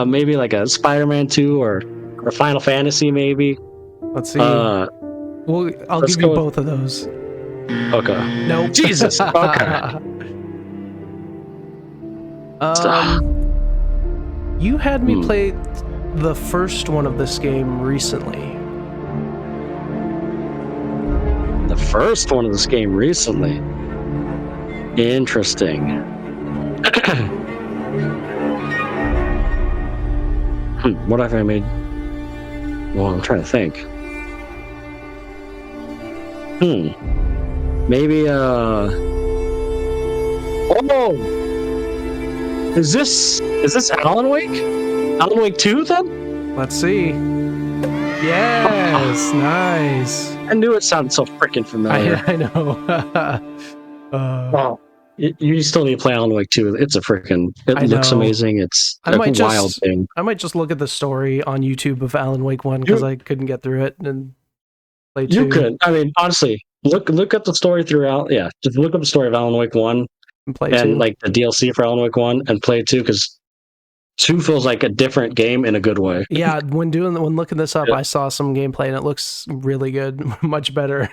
maybe a Spider-Man 2 or Final Fantasy maybe. Let's see. I'll give you both of those. Okay. No. Jesus. Okay. You had me play the first one of this game recently. The first one of this game recently. Interesting. What have I made? Well, I'm trying to think. Maybe oh, is this Alan Wake? Alan Wake 2 then? Let's see. Yes, nice. I knew it sounded so freaking familiar. I know. Oh, you still need to play Alan Wake 2. It looks amazing. It's a wild thing. I might just look at the story on YouTube of Alan Wake 1 because I couldn't get through it and play 2. You could. I mean, honestly, look up the story throughout. Yeah, just look up the story of Alan Wake 1 and play 2. Like the DLC for Alan Wake 1 and play 2 because 2 feels like a different game in a good way. Yeah, when looking this up, I saw some gameplay and it looks really good, much better.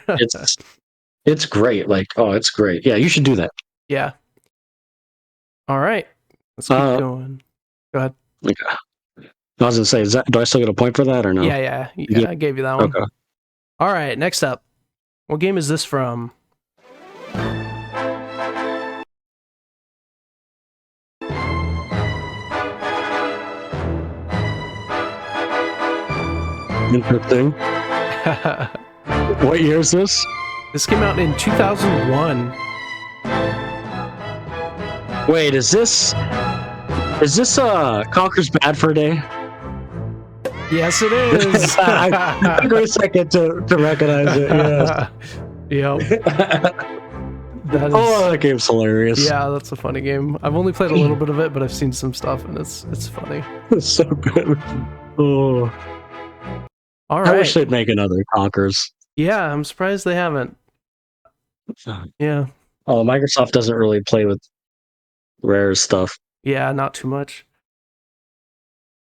It's great. Like, oh, it's great. Yeah, you should do that. Yeah. All right, let's keep going. Go ahead. Okay. I was gonna say, do I still get a point for that or no? Yeah. I gave you that one. Okay. All right, next up, what game is this from? Interesting. What year is this? This came out in 2001. Wait, is this Conker's Bad Fur Day? Yes, it is. I took a second to recognize it. Yeah. Yep. That game's hilarious. Yeah, that's a funny game. I've only played a little bit of it, but I've seen some stuff, and it's funny. It's so good. Oh. All right. I wish they'd make another Conkers. Yeah, I'm surprised they haven't. Yeah. Oh, Microsoft doesn't really play with Rare stuff. Yeah, not too much.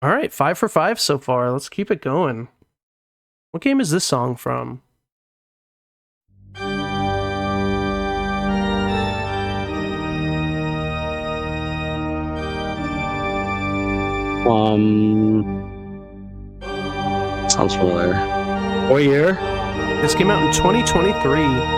All right, 5 for 5 so far. Let's keep it going. What game is this song from? Sounds familiar. What year? This came out in 2023.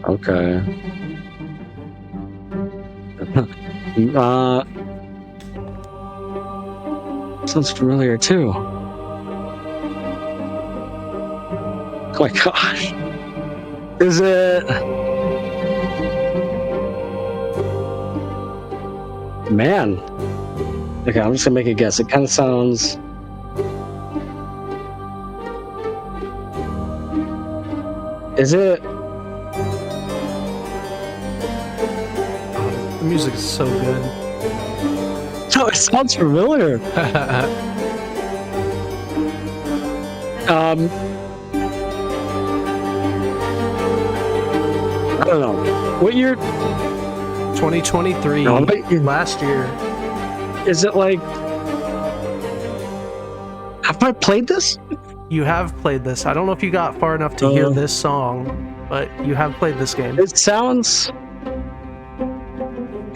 Okay. Sounds familiar too. Oh my gosh. Is it... Man. Okay, I'm just gonna make a guess. It kind of sounds... Is it... The music is so good. Oh, it sounds familiar. I don't know. What year? 2023. No, last year. Is it like... Have I played this? You have played this. I don't know if you got far enough to hear this song, but you have played this game.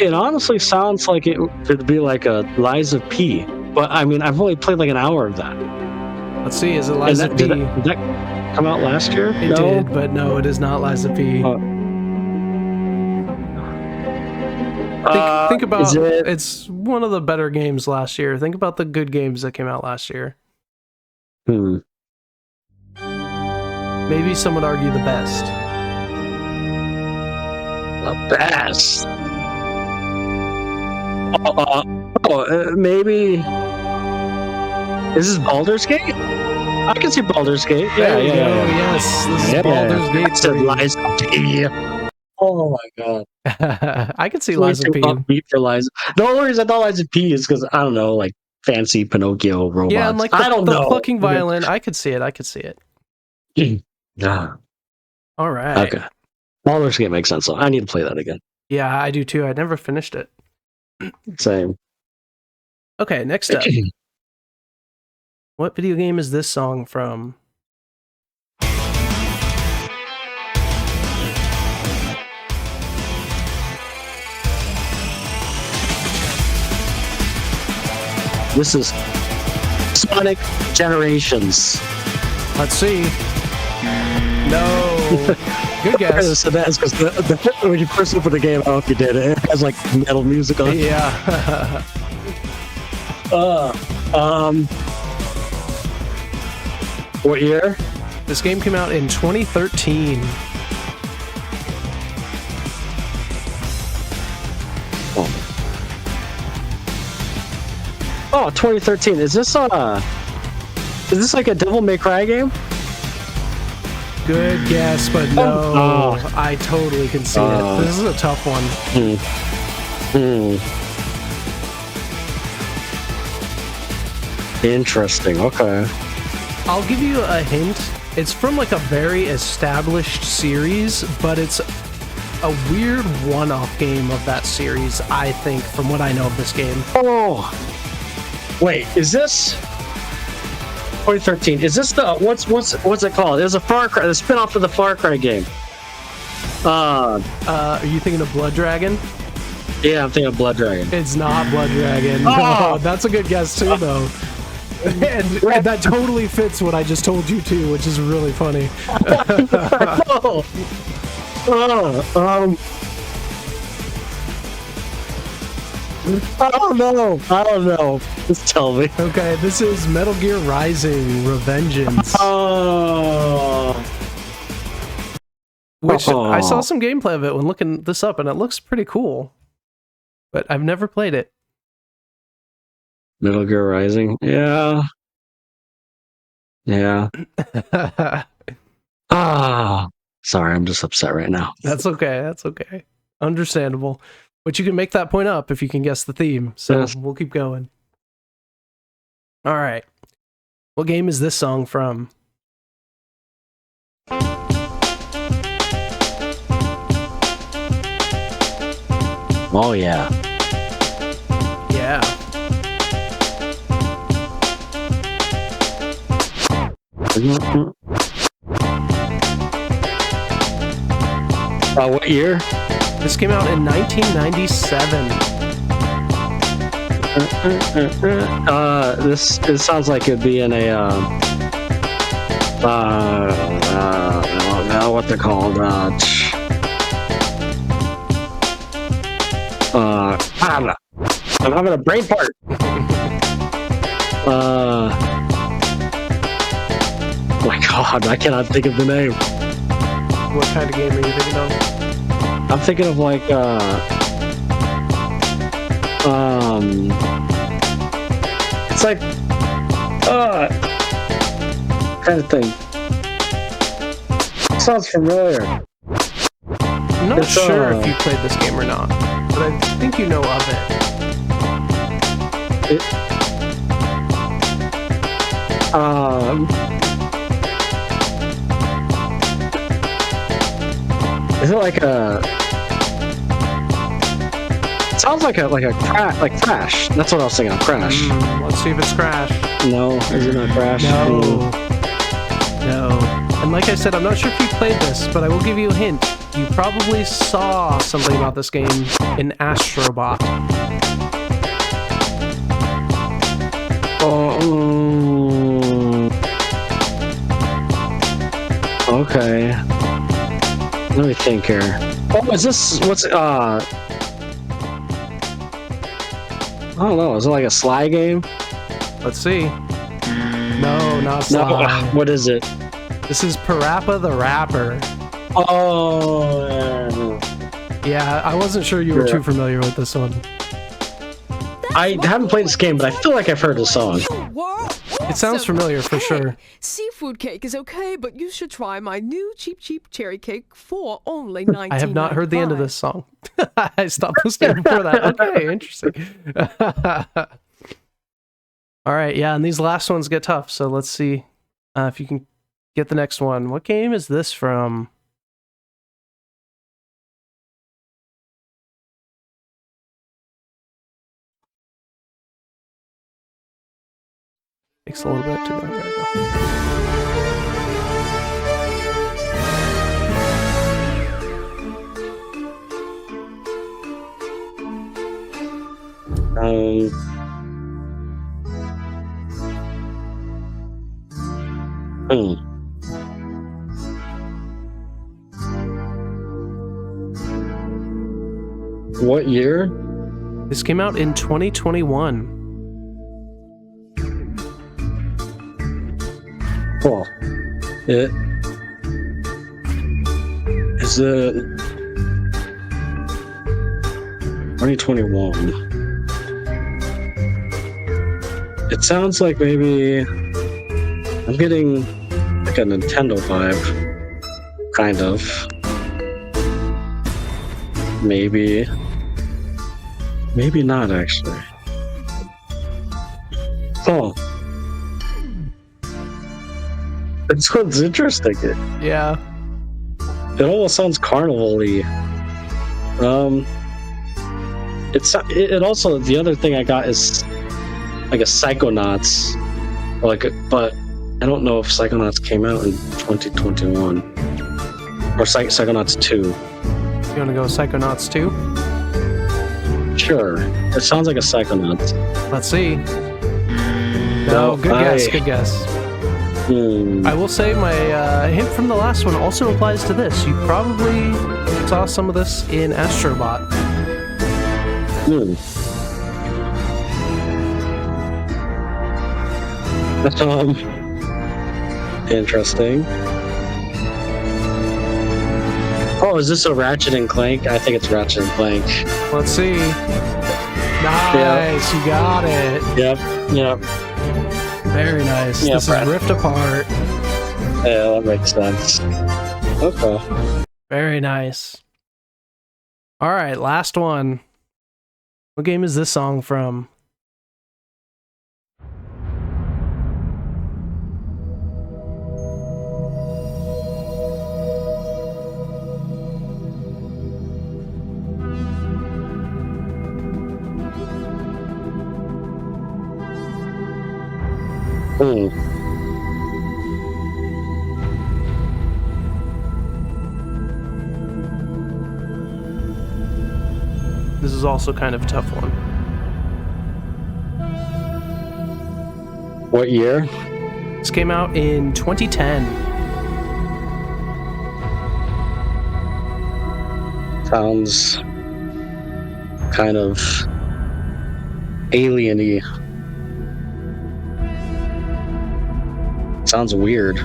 It honestly sounds like it could be like a Liza P. But I mean, I've only played like an hour of that. Let's see, is it Liza P? Did that come out last year? It did, but no, it is not Liza P. Think about it's one of the better games last year. Think about the good games that came out last year. Maybe some would argue the best. The best. Maybe. Is this Baldur's Gate? I can see Baldur's Gate. Yeah. Yes, this is Baldur's Gate 3. Liza P. Oh my god. I can see Liza P. For Liza. The only reason I thought Liza P is because I don't know, like fancy Pinocchio robots. Yeah, and like the plucking violin. I could see it. Yeah. All right. Okay. Baldur's Gate makes sense. So I need to play that again. Yeah, I do too. I never finished it. Same. Okay, next up. What video game is this song from? This is Sonic Generations. Let's see. No. Good guess. So that's because when you first open the game, I don't know if you did it. It has like metal music on it. Yeah. What year? This game came out in 2013. Oh, 2013. Is this like a Devil May Cry game? Good guess, but no. I totally can see it. This is a tough one. Interesting. Okay. I'll give you a hint. It's from like a very established series, but it's a weird one-off game of that series, I think, from what I know of this game. Oh. Wait, is this 2013? Is this the what's it called? There's a Far Cry, the spin-off of the Far Cry game. Are you thinking of Blood Dragon? Yeah, I'm thinking of Blood Dragon. It's not Blood Dragon. No, that's a good guess too, though. And that totally fits what I just told you too, which is really funny. I don't know. Just tell me. Okay, this is Metal Gear Rising: Revengeance. Which I saw some gameplay of it when looking this up, and it looks pretty cool. But I've never played it. Metal Gear Rising? Yeah. Sorry, I'm just upset right now. That's okay. Understandable. But you can make that point up if you can guess the theme. So We'll keep going. All right. What game is this song from? Oh, yeah. Yeah. What year? This came out in 1997. This sounds like it'd be in a I don't know what they're called. I'm having a brain fart. Oh my god, I cannot think of the name. What kind of game are you thinking of? I'm thinking of like it's like kind of thing. Sounds familiar. I'm not sure if you played this game or not, but I think you know of it. Is it like a? It sounds like a Crash. That's what I was thinking of. Crash. Let's see if it's Crash. No, is it not Crash? No. And like I said, I'm not sure if you played this, but I will give you a hint. You probably saw something about this game in Astrobot. Okay. Let me think here. Oh, is this I don't know. Is it like a Sly game? Let's see. No, not Sly. No. What is it? This is Parappa the Rapper. Oh. Yeah, I wasn't sure you were too familiar with this one. I haven't played this game, but I feel like I've heard the song. It sounds familiar for sure. Seafood cake is okay, but you should try my new cheap cherry cake for only $19.95. I have not heard the end of this song. I stopped listening before that. Okay, interesting. All right, yeah, and these last ones get tough, so let's see if you can get the next one. What game is this from? Takes a little bit to go. There we go. What year? This came out in 2021. Well, it is it 2021. It sounds like maybe I'm getting like a Nintendo vibe, kind of. Maybe not actually. Oh, it sounds interesting. Yeah. It almost sounds carnival-y. It also, the other thing I got is like a Psychonauts, but I don't know if Psychonauts came out in 2021 or Psychonauts 2. You want to go Psychonauts 2? Sure, it sounds like a Psychonauts. Let's see. No, good guess. I will say my hint from the last one also applies to this. You probably saw some of this in Astrobot. Interesting. Oh, is this a Ratchet and Clank? I think it's Ratchet and Clank. Let's see. Nice, You got it. Yep. Very nice. Yeah, this is Rift Apart. Yeah, that makes sense. Okay. Very nice. All right, last one. What game is this song from? This is also kind of a tough one. What year? This came out in 2010. Sounds kind of alien-y. Sounds weird. You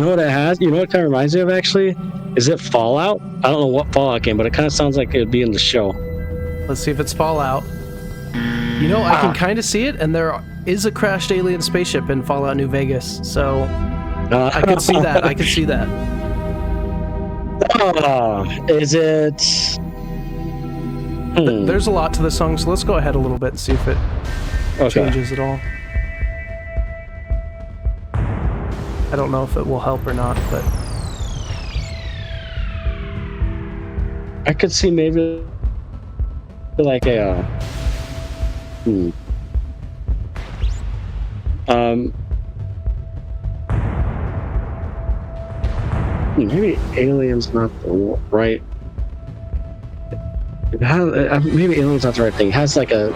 know what it has? You know what it kind of reminds me of, actually? Is it Fallout? I don't know what Fallout game, but it kind of sounds like it would be in the show. Let's see if it's Fallout. You know, I can kind of see it, and there is a crashed alien spaceship in Fallout New Vegas, so I can see that. Is it... There's a lot to the song, so let's go ahead a little bit and see if it changes at all. I don't know if it will help or not, but... I could see maybe like a maybe Alien's not the right. It has, maybe Alien's not the right thing. It has like a.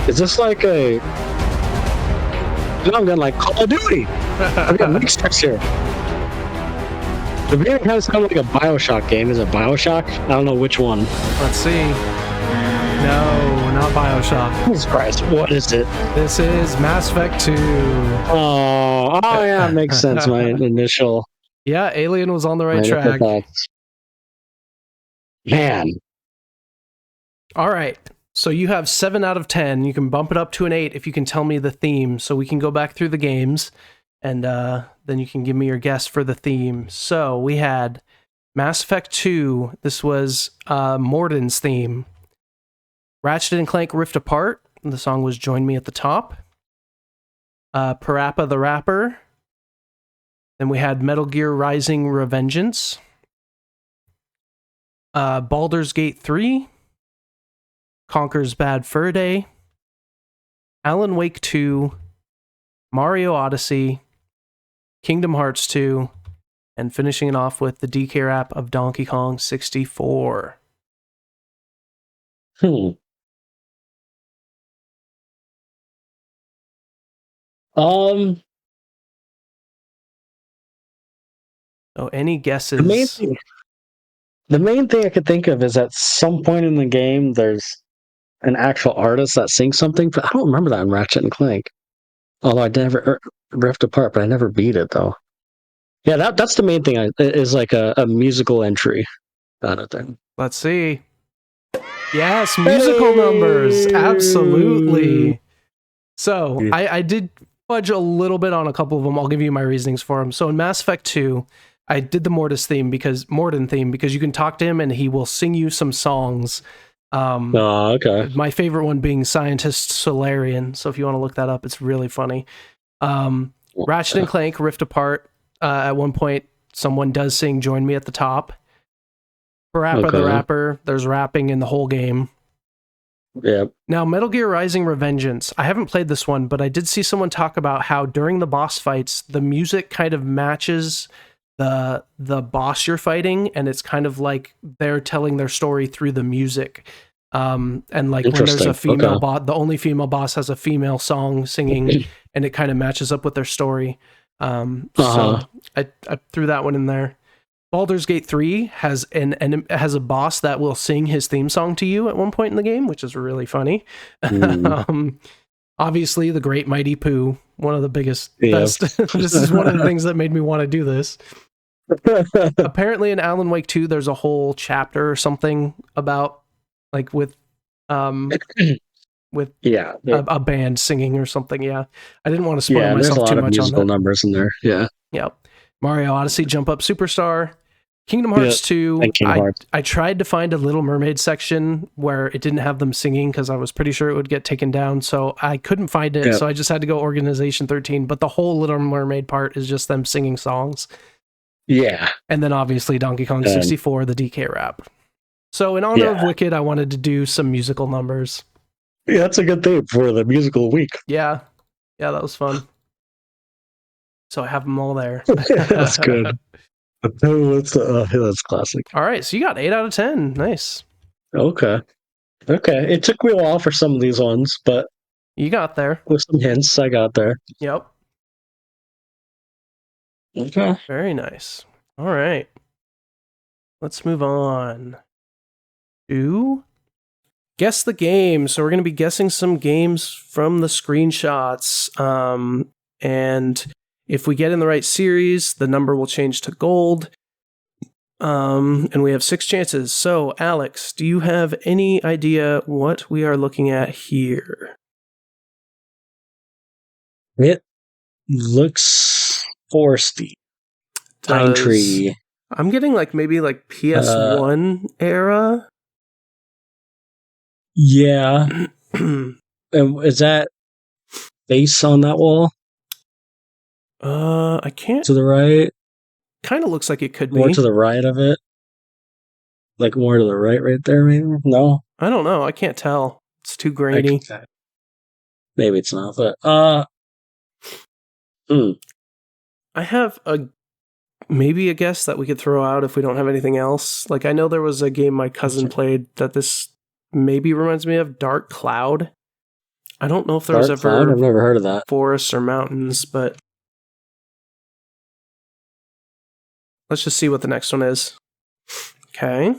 Is this like a? I'm gonna like Call of Duty. I've got mixed here. The video kind of sounds like a BioShock game. Is it BioShock? I don't know which one. Let's see. No, not BioShock. Jesus Christ, what is it? This is Mass Effect 2. Oh yeah, it makes sense. My initial. Yeah, Alien was on the right track. Man. All right. So you have 7 out of 10. You can bump it up to an 8 if you can tell me the theme. So we can go back through the games, and then you can give me your guess for the theme. So we had Mass Effect 2. This was Morden's theme. Ratchet and Clank Rift Apart. The song was Join Me at the Top. Parappa the Rapper. Then we had Metal Gear Rising Revengeance. Baldur's Gate 3. Conker's Bad Fur Day. Alan Wake 2. Mario Odyssey. Kingdom Hearts 2. And finishing it off with the DK rap of Donkey Kong 64. So any guesses? The main thing I could think of is at some point in the game, there's an actual artist that sings something, but I don't remember that in Ratchet and Clank. Although I never Rift Apart, but I never beat it though. Yeah, that's the main thing. Is like a musical entry kind of thing. Let's see. Yes, musical numbers. Absolutely. So Yeah. I did fudge a little bit on a couple of them. I'll give you my reasonings for them. So in Mass Effect 2, I did the Mordin theme because you can talk to him and he will sing you some songs. Okay. My favorite one being Scientist Solarian. So if you want to look that up, it's really funny. Ratchet and Clank Rift Apart. At one point, someone does sing "Join Me at the Top." Parappa the Rapper. There's rapping in the whole game. Yeah. Now, Metal Gear Rising: Revengeance. I haven't played this one, but I did see someone talk about how during the boss fights, the music kind of matches the boss you're fighting, and it's kind of like they're telling their story through the music. And like when there's a female boss, the only female boss has a female song singing, and it kind of matches up with their story. So I threw that one in there. Baldur's Gate 3 has has a boss that will sing his theme song to you at one point in the game, which is really funny. Obviously, the Great Mighty Pooh, one of the best. This is one of the things that made me want to do this. Apparently, in Alan Wake 2, there's a whole chapter or something about like with a band singing or something. Yeah, I didn't want to spoil myself too much on that. There's a lot of musical numbers in there. Yeah. Yep. Mario Odyssey Jump Up Superstar. Kingdom Hearts 2, I tried to find a Little Mermaid section where it didn't have them singing because I was pretty sure it would get taken down, so I couldn't find it, so I just had to go Organization 13, but the whole Little Mermaid part is just them singing songs. Yeah. And then obviously Donkey Kong 64, the DK rap. So in honor of Wicked, I wanted to do some musical numbers. Yeah, that's a good thing for the musical week. Yeah. Yeah, that was fun. So I have them all there. That's good. That's classic. All right, so you got 8 out of 10. Nice. Okay. It took me a while for some of these ones, but you got there. With some hints, I got there. Yep. Okay. Very nice. All right. Let's move on to guess the game. So we're going to be guessing some games from the screenshots. And if we get in the right series, the number will change to gold. And we have 6 chances. So, Alex, do you have any idea what we are looking at here? It looks foresty. Pine tree. I'm getting maybe PS1 era. Yeah. Is that face on that wall? I can't. To the right? Kind of looks like it could More be. to the right of it? Like more to the right there, maybe? No? I don't know. I can't tell. It's too grainy. Maybe it's not, but... I have maybe a guess that we could throw out if we don't have anything else. I know there was a game my cousin played that this maybe reminds me of, Dark Cloud. I don't know if there's ever... Cloud? I've never heard of that. Forests or mountains, but... Let's just see what the next one is. Okay.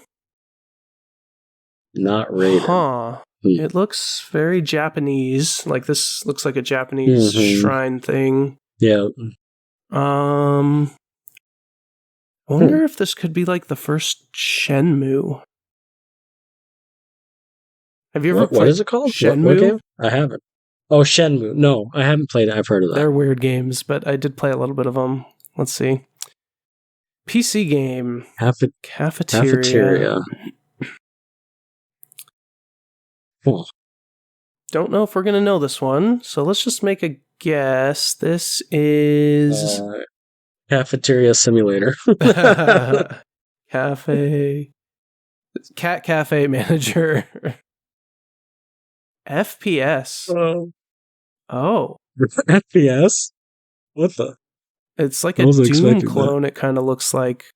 Not rated. Huh. It looks very Japanese. This looks like a Japanese shrine thing. Yeah. I wonder if this could be the first Shenmue. Have you ever played? What is it called? Shenmue? What game? I haven't. Oh, Shenmue. No, I haven't played it. I've heard of that. They're weird games, but I did play a little bit of them. Let's see. PC game. Cafeteria. Cool. Don't know if we're going to know this one, so let's just make a guess. This is... Cafeteria Simulator. Cat Cafe Manager. FPS. Oh. FPS? What the? It's like a Doom clone, it kind of looks like.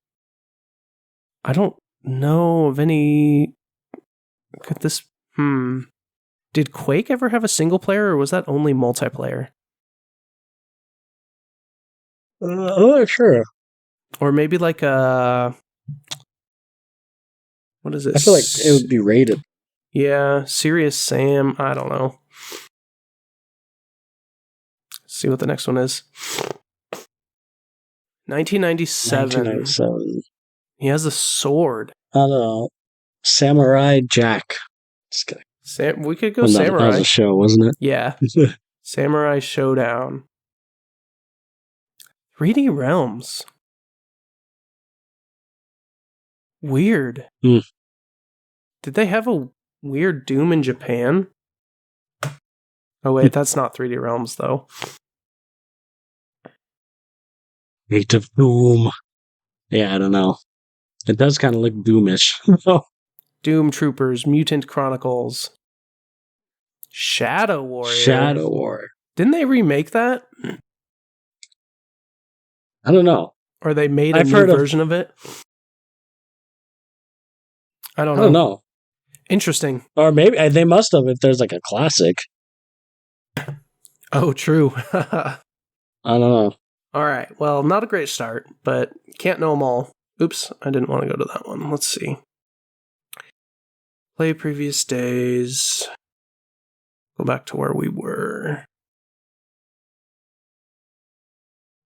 I don't know of any... Could this... Did Quake ever have a single player, or was that only multiplayer? I'm not sure. Or maybe a... What is it? I feel like it would be rated. Yeah, Serious Sam. I don't know. See what the next one is. 1997. 1997. He has a sword. I don't know. Samurai Jack. Just kidding. We could go Well, Samurai. That was a show, wasn't it? Yeah. Samurai Showdown. 3D Realms. Weird. Hmm. Did they have a weird Doom in Japan? Oh, wait, that's not 3D Realms, though. Gate of Doom. Yeah, I don't know. It does kind of look Doomish. Doom Troopers, Mutant Chronicles. Shadow Warrior. Shadow Warrior. Didn't they remake that? I don't know. Or they made a new version of it? I don't know. Interesting. Or maybe they must have if there's like a classic. Oh, true. I don't know. All right. Well, not a great start, but can't know them all. Oops, I didn't want to go to that one. Let's see. Play previous days. Go back to where we were.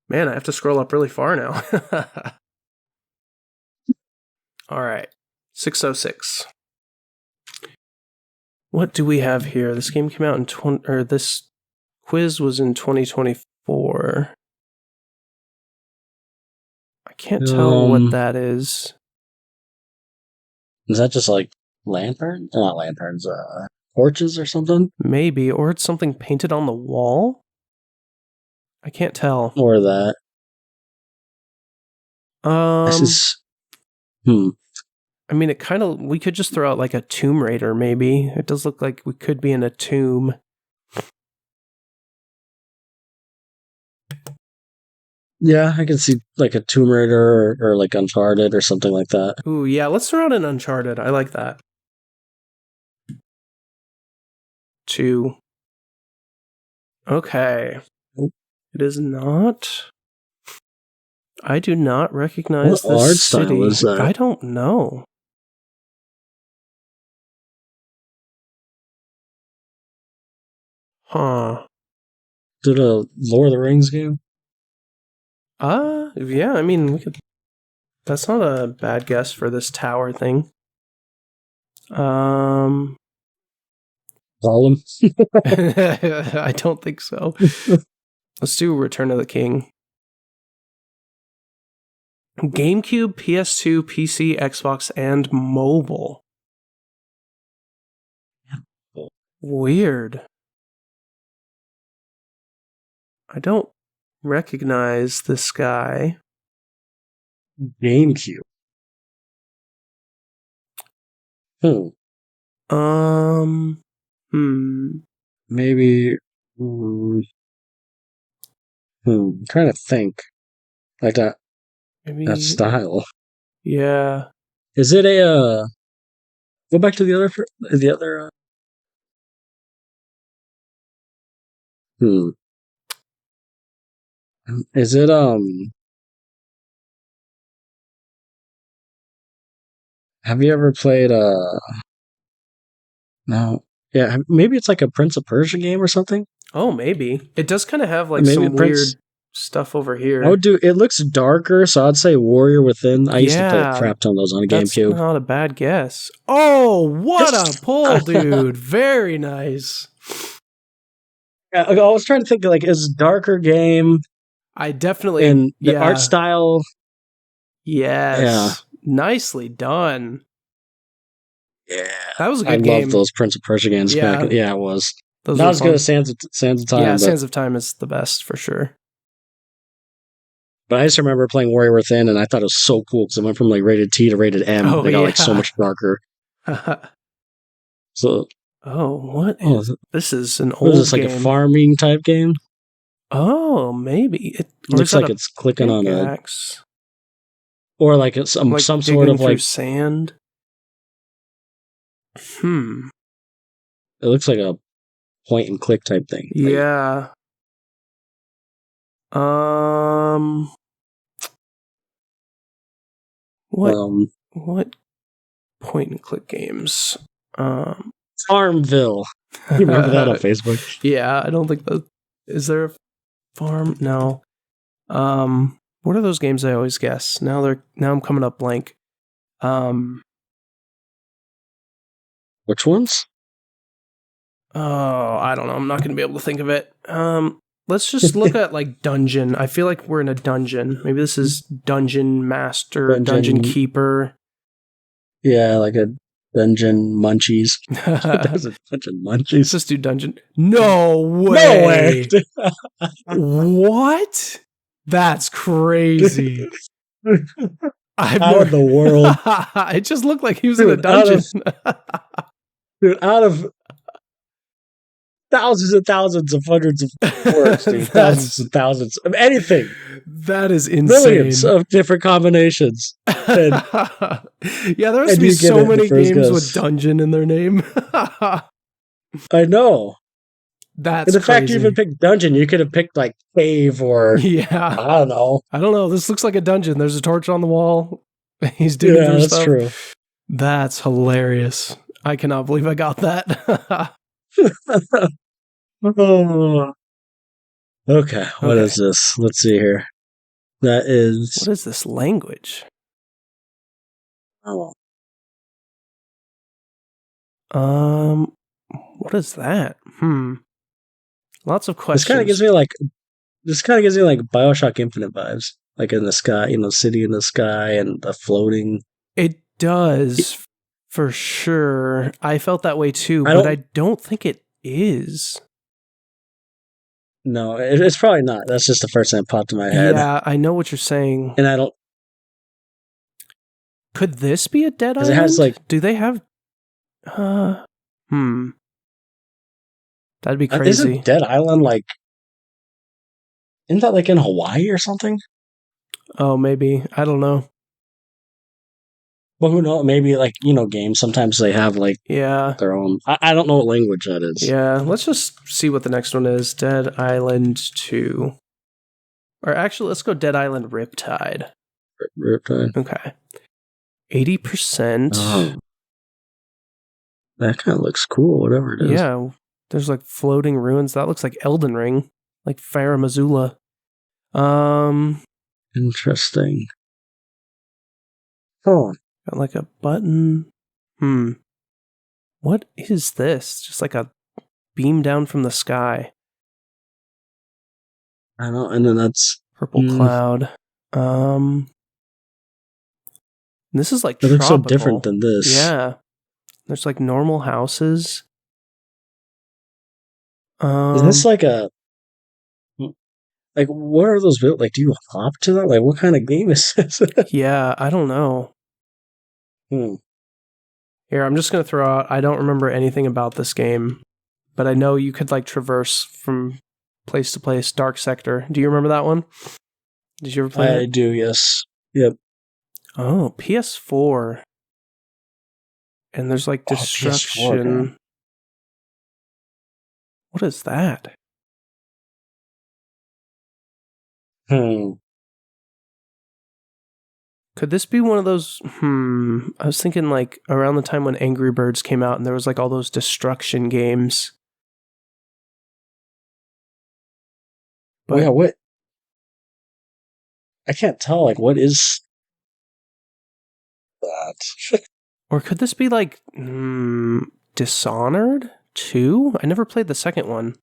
Man, I have to scroll up really far now. All right. 606. What do we have here? This game came out in this quiz was in 2024. I can't tell what that is. Is that just like lantern? Not lanterns, torches or something? Maybe, or it's something painted on the wall? I can't tell. Or that. This is... I mean, we could just throw out like a Tomb Raider, maybe. It does look like we could be in a tomb. Yeah, I can see like a Tomb Raider or like Uncharted or something like that. Ooh, yeah, let's throw out an Uncharted. I like that. 2. Okay. It is not. I do not recognize what this art city. style is that? I don't know. Huh. Did a Lord of the Rings game? Yeah, I mean, we could. That's not a bad guess for this tower thing. Gollum? I don't think so. Let's do Return of the King. GameCube, PS2, PC, Xbox, and mobile. Weird. I don't recognize this guy. GameCube. Maybe. I'm trying to think. Like that. Maybe that style. Yeah. Is it a? Go back to the other. Is it Have you ever played No. Yeah, maybe it's like a Prince of Persia game or something. Oh, maybe. It does kind of have like Maybe some weird stuff over here. Oh, dude, it looks darker, so I'd say Warrior Within. I used to play a crap ton of those on a GameCube. That's not a bad guess. Oh, what a pull, dude. Very nice. Yeah, I was trying to think, like, is darker game... I definitely... And the art style... Yes. Yeah. Nicely done. Yeah. That was a good game. I love those Prince of Persia games back. Yeah, it was. Those Not as good as Sands of Time. Yeah, Sands of Time is the best for sure. But I just remember playing Warrior Within, and I thought it was so cool because it went from like rated T to rated M. Oh, they got like so much darker. So. Oh, what? This is an old game. Is this like a farming type game? Oh, maybe. It looks like it's clicking on a. Or like it's some sort of like sand. It looks like a point and click type thing. Yeah. What point and click games Farmville. You remember that on Facebook? Yeah, I don't think that. Is there a farm? No. What are those games I always guess? Now I'm coming up blank. Which ones? Oh, I don't know. I'm not going to be able to think of it. Let's just look at like dungeon. I feel like we're in a dungeon. Maybe this is Dungeon Master, Dungeon Keeper. Yeah, like a Dungeon Munchies. There's a Dungeon Munchies. Let's just do dungeon. No way. No way. What? That's crazy. How in the world? It just looked like he was in a dungeon. Out of thousands and thousands of hundreds of words, dude. Thousands and thousands of anything. That is insane. Millions of different combinations. And, yeah, there must be so many games with dungeon in their name. I know. That's and the crazy. fact you even picked dungeon, you could have picked like cave or yeah. I don't know. This looks like a dungeon. There's a torch on the wall. He's digging through stuff. True. That's hilarious. I cannot believe I got that. Oh. Okay, what is this? Let's see here. That is... What is this language? Oh. What is that? Lots of questions. This kind of gives me like BioShock Infinite vibes. Like in the sky, city in the sky and the floating. It does, for sure. I felt that way too, but I don't think it is. No, it's probably not. That's just the first thing that popped in my head. Yeah, I know what you're saying. And I don't... Could this be a Dead Island? It has like... Do they have... That'd be crazy. Isn't Dead Island like... Isn't that like in Hawaii or something? Oh, maybe. I don't know. Well, who knows? Maybe like, games, sometimes they have like their own... I don't know what language that is. Yeah, let's just see what the next one is. Dead Island 2. Or actually, let's go Dead Island Riptide. Riptide. Okay. 80%. Oh. That kind of looks cool, whatever it is. Yeah, there's like floating ruins. That looks like Elden Ring. Like Farah Missoula. Interesting. Oh. Got like a button. What is this? Just like a beam down from the sky. I know, and then that's... Purple cloud. This is like tropical. It looks so different than this. Yeah. There's like normal houses. Is this like a... Like, what are those built? Like, do you hop to that? Like, what kind of game is this? Yeah, I don't know. Here, I'm just going to throw out, I don't remember anything about this game, but I know you could like traverse from place to place. Dark Sector. Do you remember that one? Did you ever play it? I do, yes. Yep. Oh, PS4. And there's like destruction. PS4, what is that? Could this be one of those... I was thinking like around the time when Angry Birds came out and there was like all those destruction games. But yeah, what... I can't tell, like, what is that? Or could this be like Dishonored 2? I never played the second one.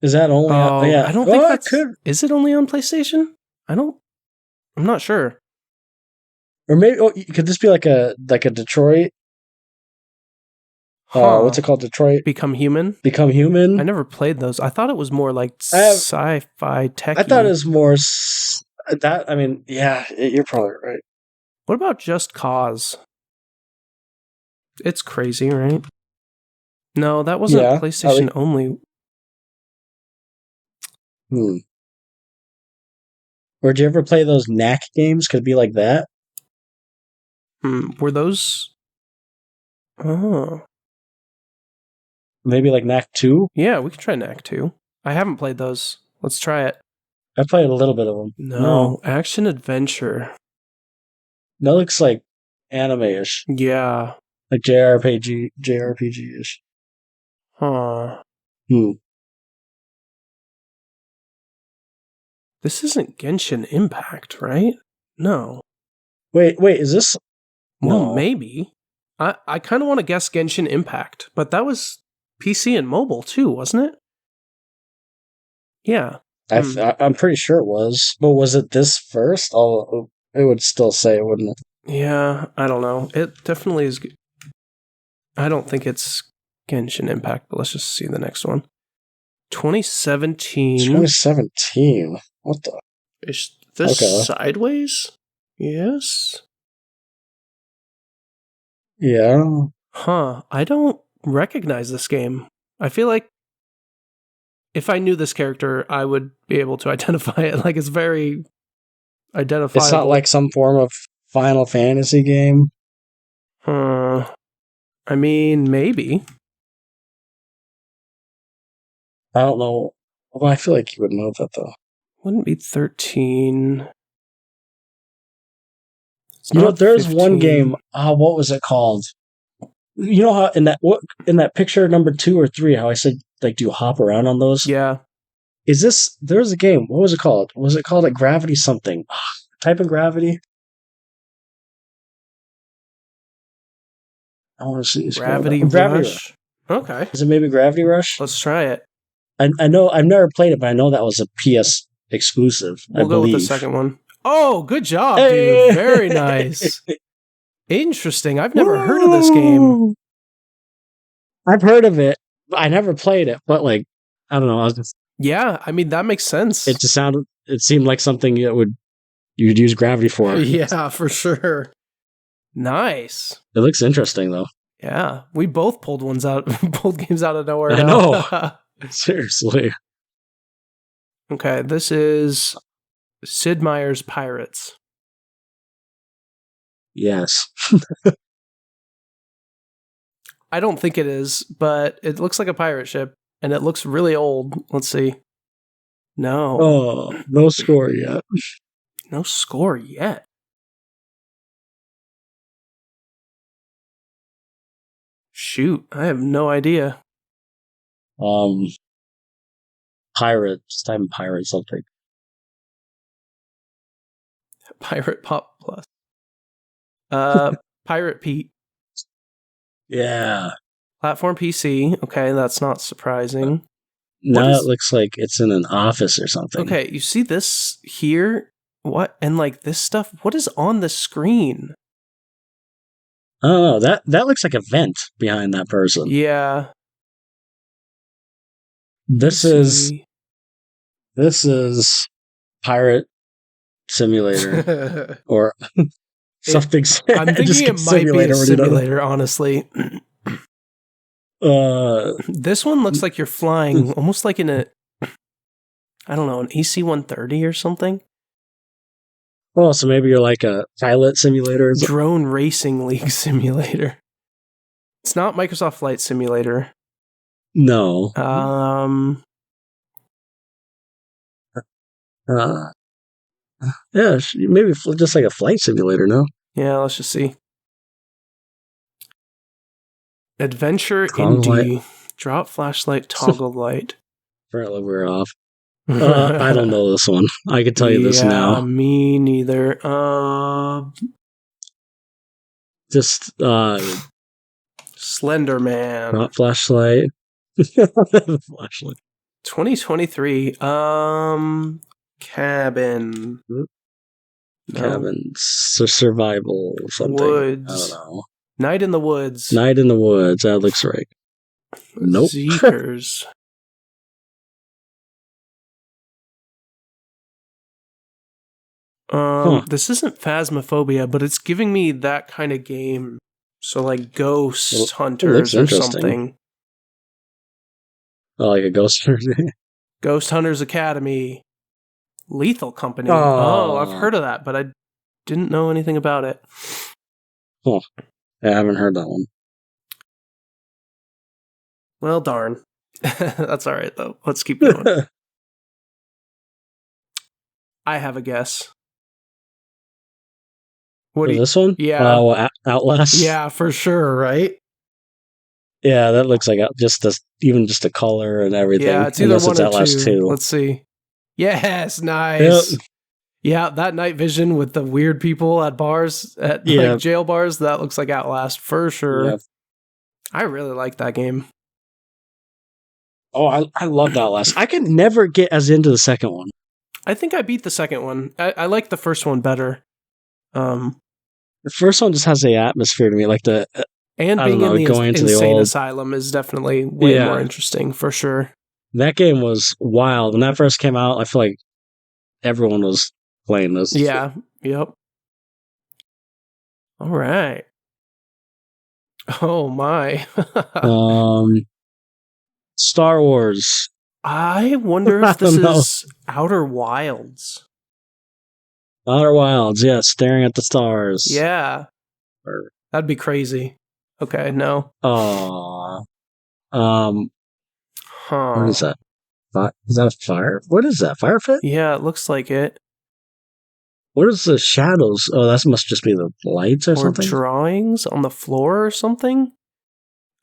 Is that only... I don't think that's... Is it only on PlayStation? I'm not sure. Or maybe could this be like a Detroit? What's it called? Detroit Become Human. Become Human. I never played those. I thought it was more like sci-fi tech. I thought it was more that. I mean, yeah, you're probably right. What about Just Cause? It's crazy, right? No, that wasn't PlayStation only. Or did you ever play those knack games? Could it be like that? Were those... Oh. Maybe like Knack 2? Yeah, we can try Knack 2. I haven't played those. Let's try it. I played a little bit of them. No. Action adventure. That looks like anime-ish. Yeah. Like JRPG-ish. Huh. This isn't Genshin Impact, right? No. Wait, is this? Well, No. maybe. I kind of want to guess Genshin Impact, but that was PC and mobile too, wasn't it? Yeah. I'm pretty sure it was. But was it this first? Oh, it would still say it, wouldn't it? Yeah, I don't know. It definitely is. I don't think it's Genshin Impact, but let's just see the next one. 2017. 2017. What the? Is this Okay. Sideways? Yes. Yeah. Huh. I don't recognize this game. I feel like if I knew this character, I would be able to identify it. Like, it's very identifiable. It's not like some form of Final Fantasy game. I mean, maybe. I don't know. Well, I feel like you would know that, though. Wouldn't be 13. You know, there's 15. One game. What was it called? You know how in that picture number 2 or 3, how I said, like, do you hop around on those? Yeah. There's a game. What was it called? Was it called like Gravity something? Type in Gravity. I want to see. Gravity Rush. Okay. Is it maybe Gravity Rush? Let's try it. I know I've never played it, but I know that was a PS exclusive. We'll go with the second one. Oh, good job, hey! dude. Very nice. Interesting. I've never heard of this game. I've heard of it. I never played it, but like, I don't know. I was just. Yeah, I mean, that makes sense. It seemed like something you'd use Gravity for. Yeah, for sure. Nice. It looks interesting though. Yeah, we both pulled games out of nowhere. I know. Seriously. Okay, this is Sid Meier's Pirates. Yes. I don't think it is, but it looks like a pirate ship, and it looks really old. Let's see. No. Oh, no score yet. No score yet. Shoot, I have no idea. Pirate. Just type in pirate something. Pirate Pop Plus. Pirate Pete. Yeah. Platform PC. Okay, that's not surprising. Now it looks like it's in an office or something. Okay, you see this here? What? And like this stuff? What is on the screen? Oh, that looks like a vent behind that person. Yeah. This is Pirate Simulator or something. I'm thinking it might be a simulator, honestly. This one looks like you're flying almost like in a, I don't know, an AC-130 or something. Oh, so maybe you're like a pilot simulator? Drone Racing League simulator. It's not Microsoft Flight Simulator. No. Yeah, maybe just like a flight simulator, no? Yeah, let's just see. Adventure Indie. Drop flashlight, toggle light. Apparently we're off. I don't know this one. I can tell you this now. Me neither. Just Slender Man. Not flashlight. Flashlight. 2023. Cabin. Cabin. Survival something. Woods. I don't know. Night in the Woods. Night in the Woods. That looks right. Nope. Zeekers. This isn't Phasmophobia, but it's giving me that kind of game. So like Ghost Hunters or something. Oh, like a Ghost Hunter. Ghost Hunters Academy. Lethal Company. Oh, I've heard of that, but I didn't know anything about it. Oh, I haven't heard that one. Well, darn. That's all right, though. Let's keep going. I have a guess. What For do you, this one? yeah. Outlast? Yeah, for sure, right? Yeah, that looks like even just the color and everything. Yeah, it's either Unless one it's or Outlast two. 2. Let's see. Yes, Yep. nice. Yeah, that night vision with the weird people at bars, at like jail bars, that looks like Outlast for sure. Yep. I really like that game. Oh, I loved Outlast. I could never get as into the second one. I think I beat the second one. I like the first one better. The first one just has the atmosphere to me, like and I being don't know, in the going into the insane old asylum is definitely way more interesting for sure. That game was wild. When that first came out, I feel like everyone was playing this. Yeah. Yep. All right. Oh my. Star Wars. I wonder if this is Outer Wilds. Outer Wilds, yeah, staring at the stars. Yeah. That'd be crazy. Okay, no. Aww. Huh. What is that? Is that a fire? What is that? Fire pit? Yeah, it looks like it. What is the shadows? Oh, that must just be the lights or something? Drawings on the floor or something?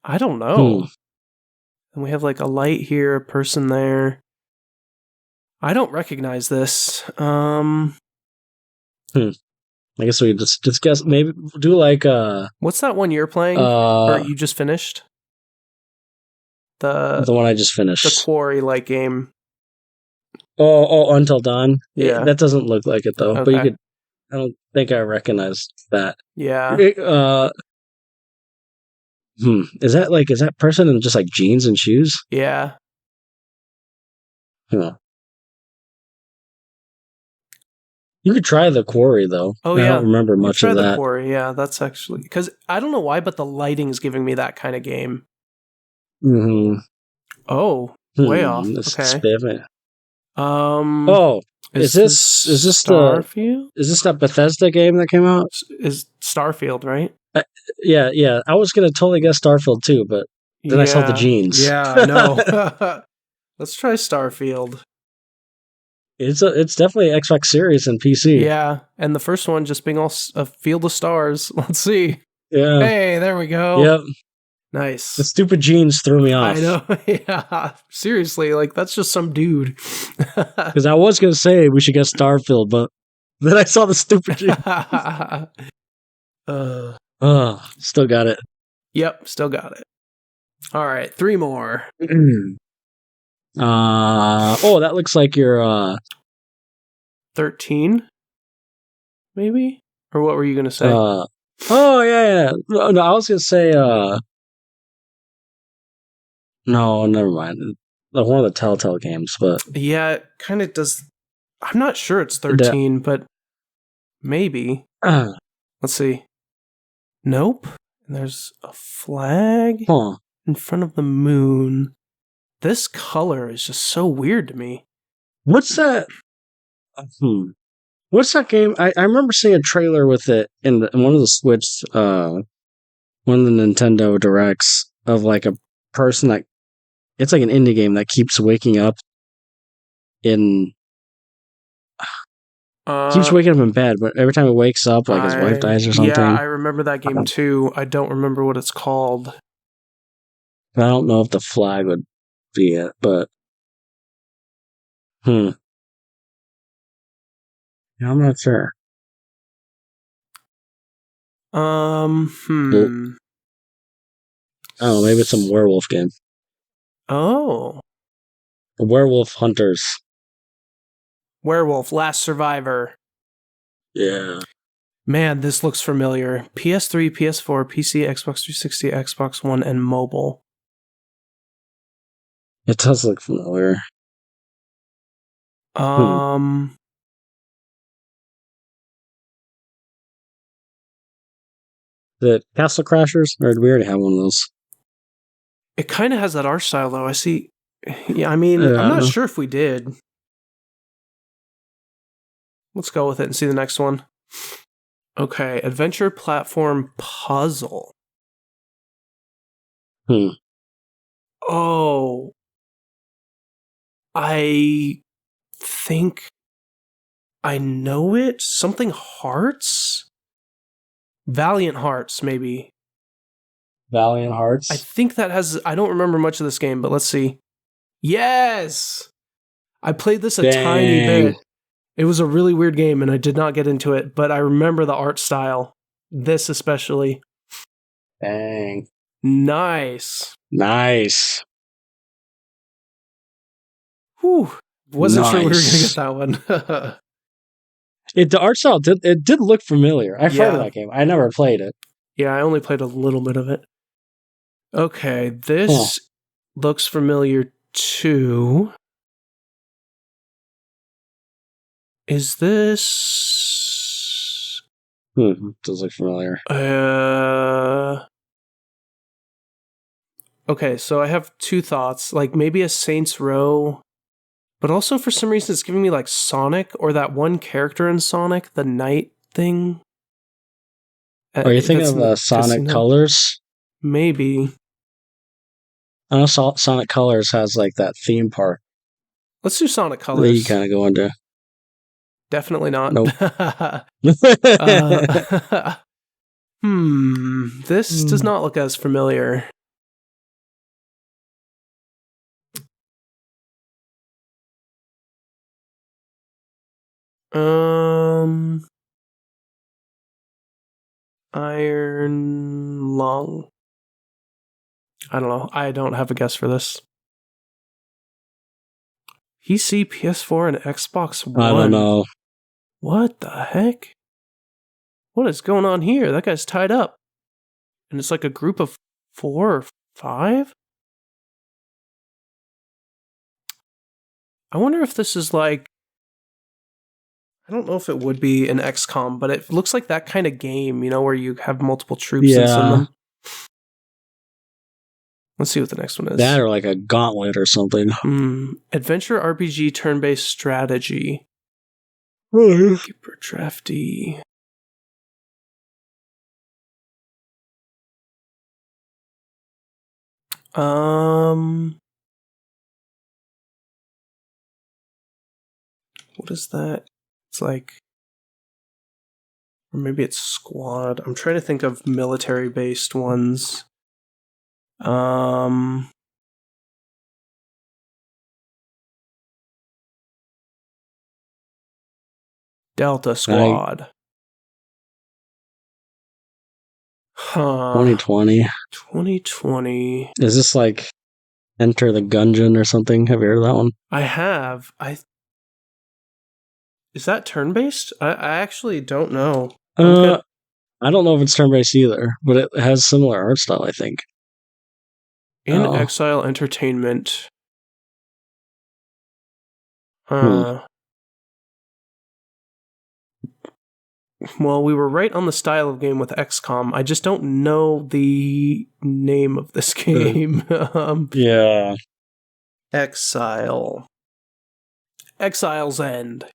I don't know. And we have like a light here, a person there. I don't recognize this. I guess we just guess, maybe do like what's that one you're playing? Or you just finished? The one I just finished. The Quarry-like game. Oh, Until Dawn? Yeah. That doesn't look like it though. Okay. But I don't think I recognize that. Yeah. Is that person in just like jeans and shoes? Yeah. Huh. You could try The Quarry though. Oh, I yeah. don't remember much of that. The Quarry, yeah, that's actually because I don't know why, but the lighting's giving me that kind of game. Mm-hmm. Oh, way off. Okay. Oh, is this Starfield? Is this that Bethesda game that came out? Is Starfield, right? Yeah. I was gonna totally guess Starfield too, but then I saw the jeans. Yeah, I know. Let's try Starfield. It's definitely Xbox Series and PC. Yeah, and the first one just being all a field of stars. Let's see. Yeah. Hey, there we go. Yep. Nice. The stupid jeans threw me off. I know. Yeah. Seriously, like that's just some dude. Because I was gonna say we should get Starfield, but then I saw the stupid jeans. Still got it. Yep, still got it. All right, 3 more. That looks like your 13, maybe? Or what were you gonna say? Yeah. No, I was gonna say no, never mind. One of the Telltale games, but yeah, it kind of does. I'm not sure it's 13, but maybe. Let's see. Nope. And there's a flag in front of the moon. This color is just so weird to me. What's that? What's that game? I remember seeing a trailer with it in one of the Switch, one of the Nintendo Directs of like a person that it's like an indie game that keeps waking up in bed, but every time he wakes up, like his wife dies or something. Yeah, I remember that game too. I don't remember what it's called. I don't know if the flag would be it, but yeah, I'm not sure. Oh, maybe it's some werewolf game. Oh. Werewolf Hunters. Werewolf, Last Survivor. Yeah. Man, this looks familiar. PS3, PS4, PC, Xbox 360, Xbox One, and mobile. It does look familiar. The Castle Crashers? Or did we already have one of those? It kind of has that art style, though. I see. Yeah, I mean, I'm not sure if we did. Let's go with it and see the next one. Okay, adventure platform puzzle. Oh. I think I know it. Something Hearts? Valiant Hearts, maybe. Valiant Hearts. I think that has... I don't remember much of this game, but let's see. Yes! I played this a tiny bit. It was a really weird game, and I did not get into it, but I remember the art style. This especially. Dang. Nice. Whew. Wasn't sure we were going to get that one. The art style did look familiar. I've heard of that game. I never played it. Yeah, I only played a little bit of it. Okay, this looks familiar too. Is this... Does look familiar. Okay, so I have two thoughts. Like maybe a Saints Row, but also for some reason it's giving me like Sonic or that one character in Sonic, the Knight thing. Are you thinking of Sonic Colors? Maybe. I know Sonic Colors has like that theme park. Let's do Sonic Colors. That you kind of go into. Definitely not. Nope. This does not look as familiar. Iron Lung. I don't know. I don't have a guess for this. PC, PS4, and Xbox One. I don't know. What the heck? What is going on here? That guy's tied up. And it's like a group of 4 or 5? I wonder if this is like... I don't know if it would be an XCOM, but it looks like that kind of game, you know, where you have multiple troops and send them. Let's see what the next one is. That or like a Gauntlet or something. Adventure RPG turn-based strategy. Super drafty. What is that? It's like... Or maybe it's Squad. I'm trying to think of military-based ones. Delta Squad. 2020. 2020. Is this like Enter the Gungeon or something? Have you heard of that one? I have. Is that turn-based? I actually don't know. I don't know if it's turn-based either, but it has similar art style, I think. In Exile Entertainment. Well, we were right on the style of game with XCOM. I just don't know the name of this game. Yeah. Exile. Exile's End.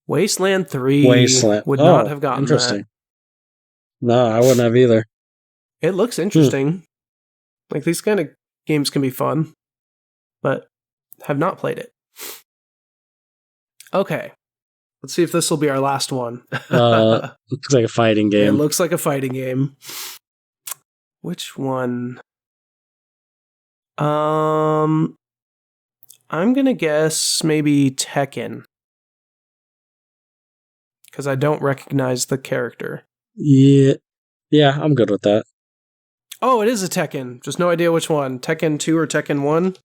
Wasteland 3 would not have gotten that. No, I wouldn't have either. It looks interesting. Like, these kind of games can be fun, but have not played it. Okay. Let's see if this will be our last one. Looks like a fighting game. It looks like a fighting game. Which one? I'm gonna guess maybe Tekken. Because I don't recognize the character. Yeah, I'm good with that. Oh, it is a Tekken. Just no idea which one. Tekken 2 or Tekken 1?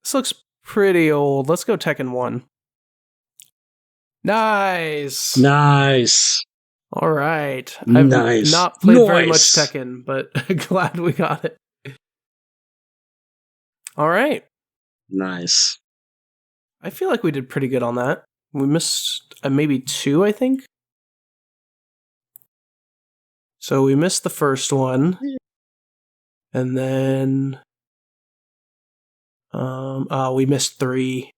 This looks pretty old. Let's go Tekken 1. Nice. All right. I've not played very much Tekken, but glad we got it. All right. Nice. I feel like we did pretty good on that. We missed maybe 2, I think. So we missed the first one. And then we missed 3.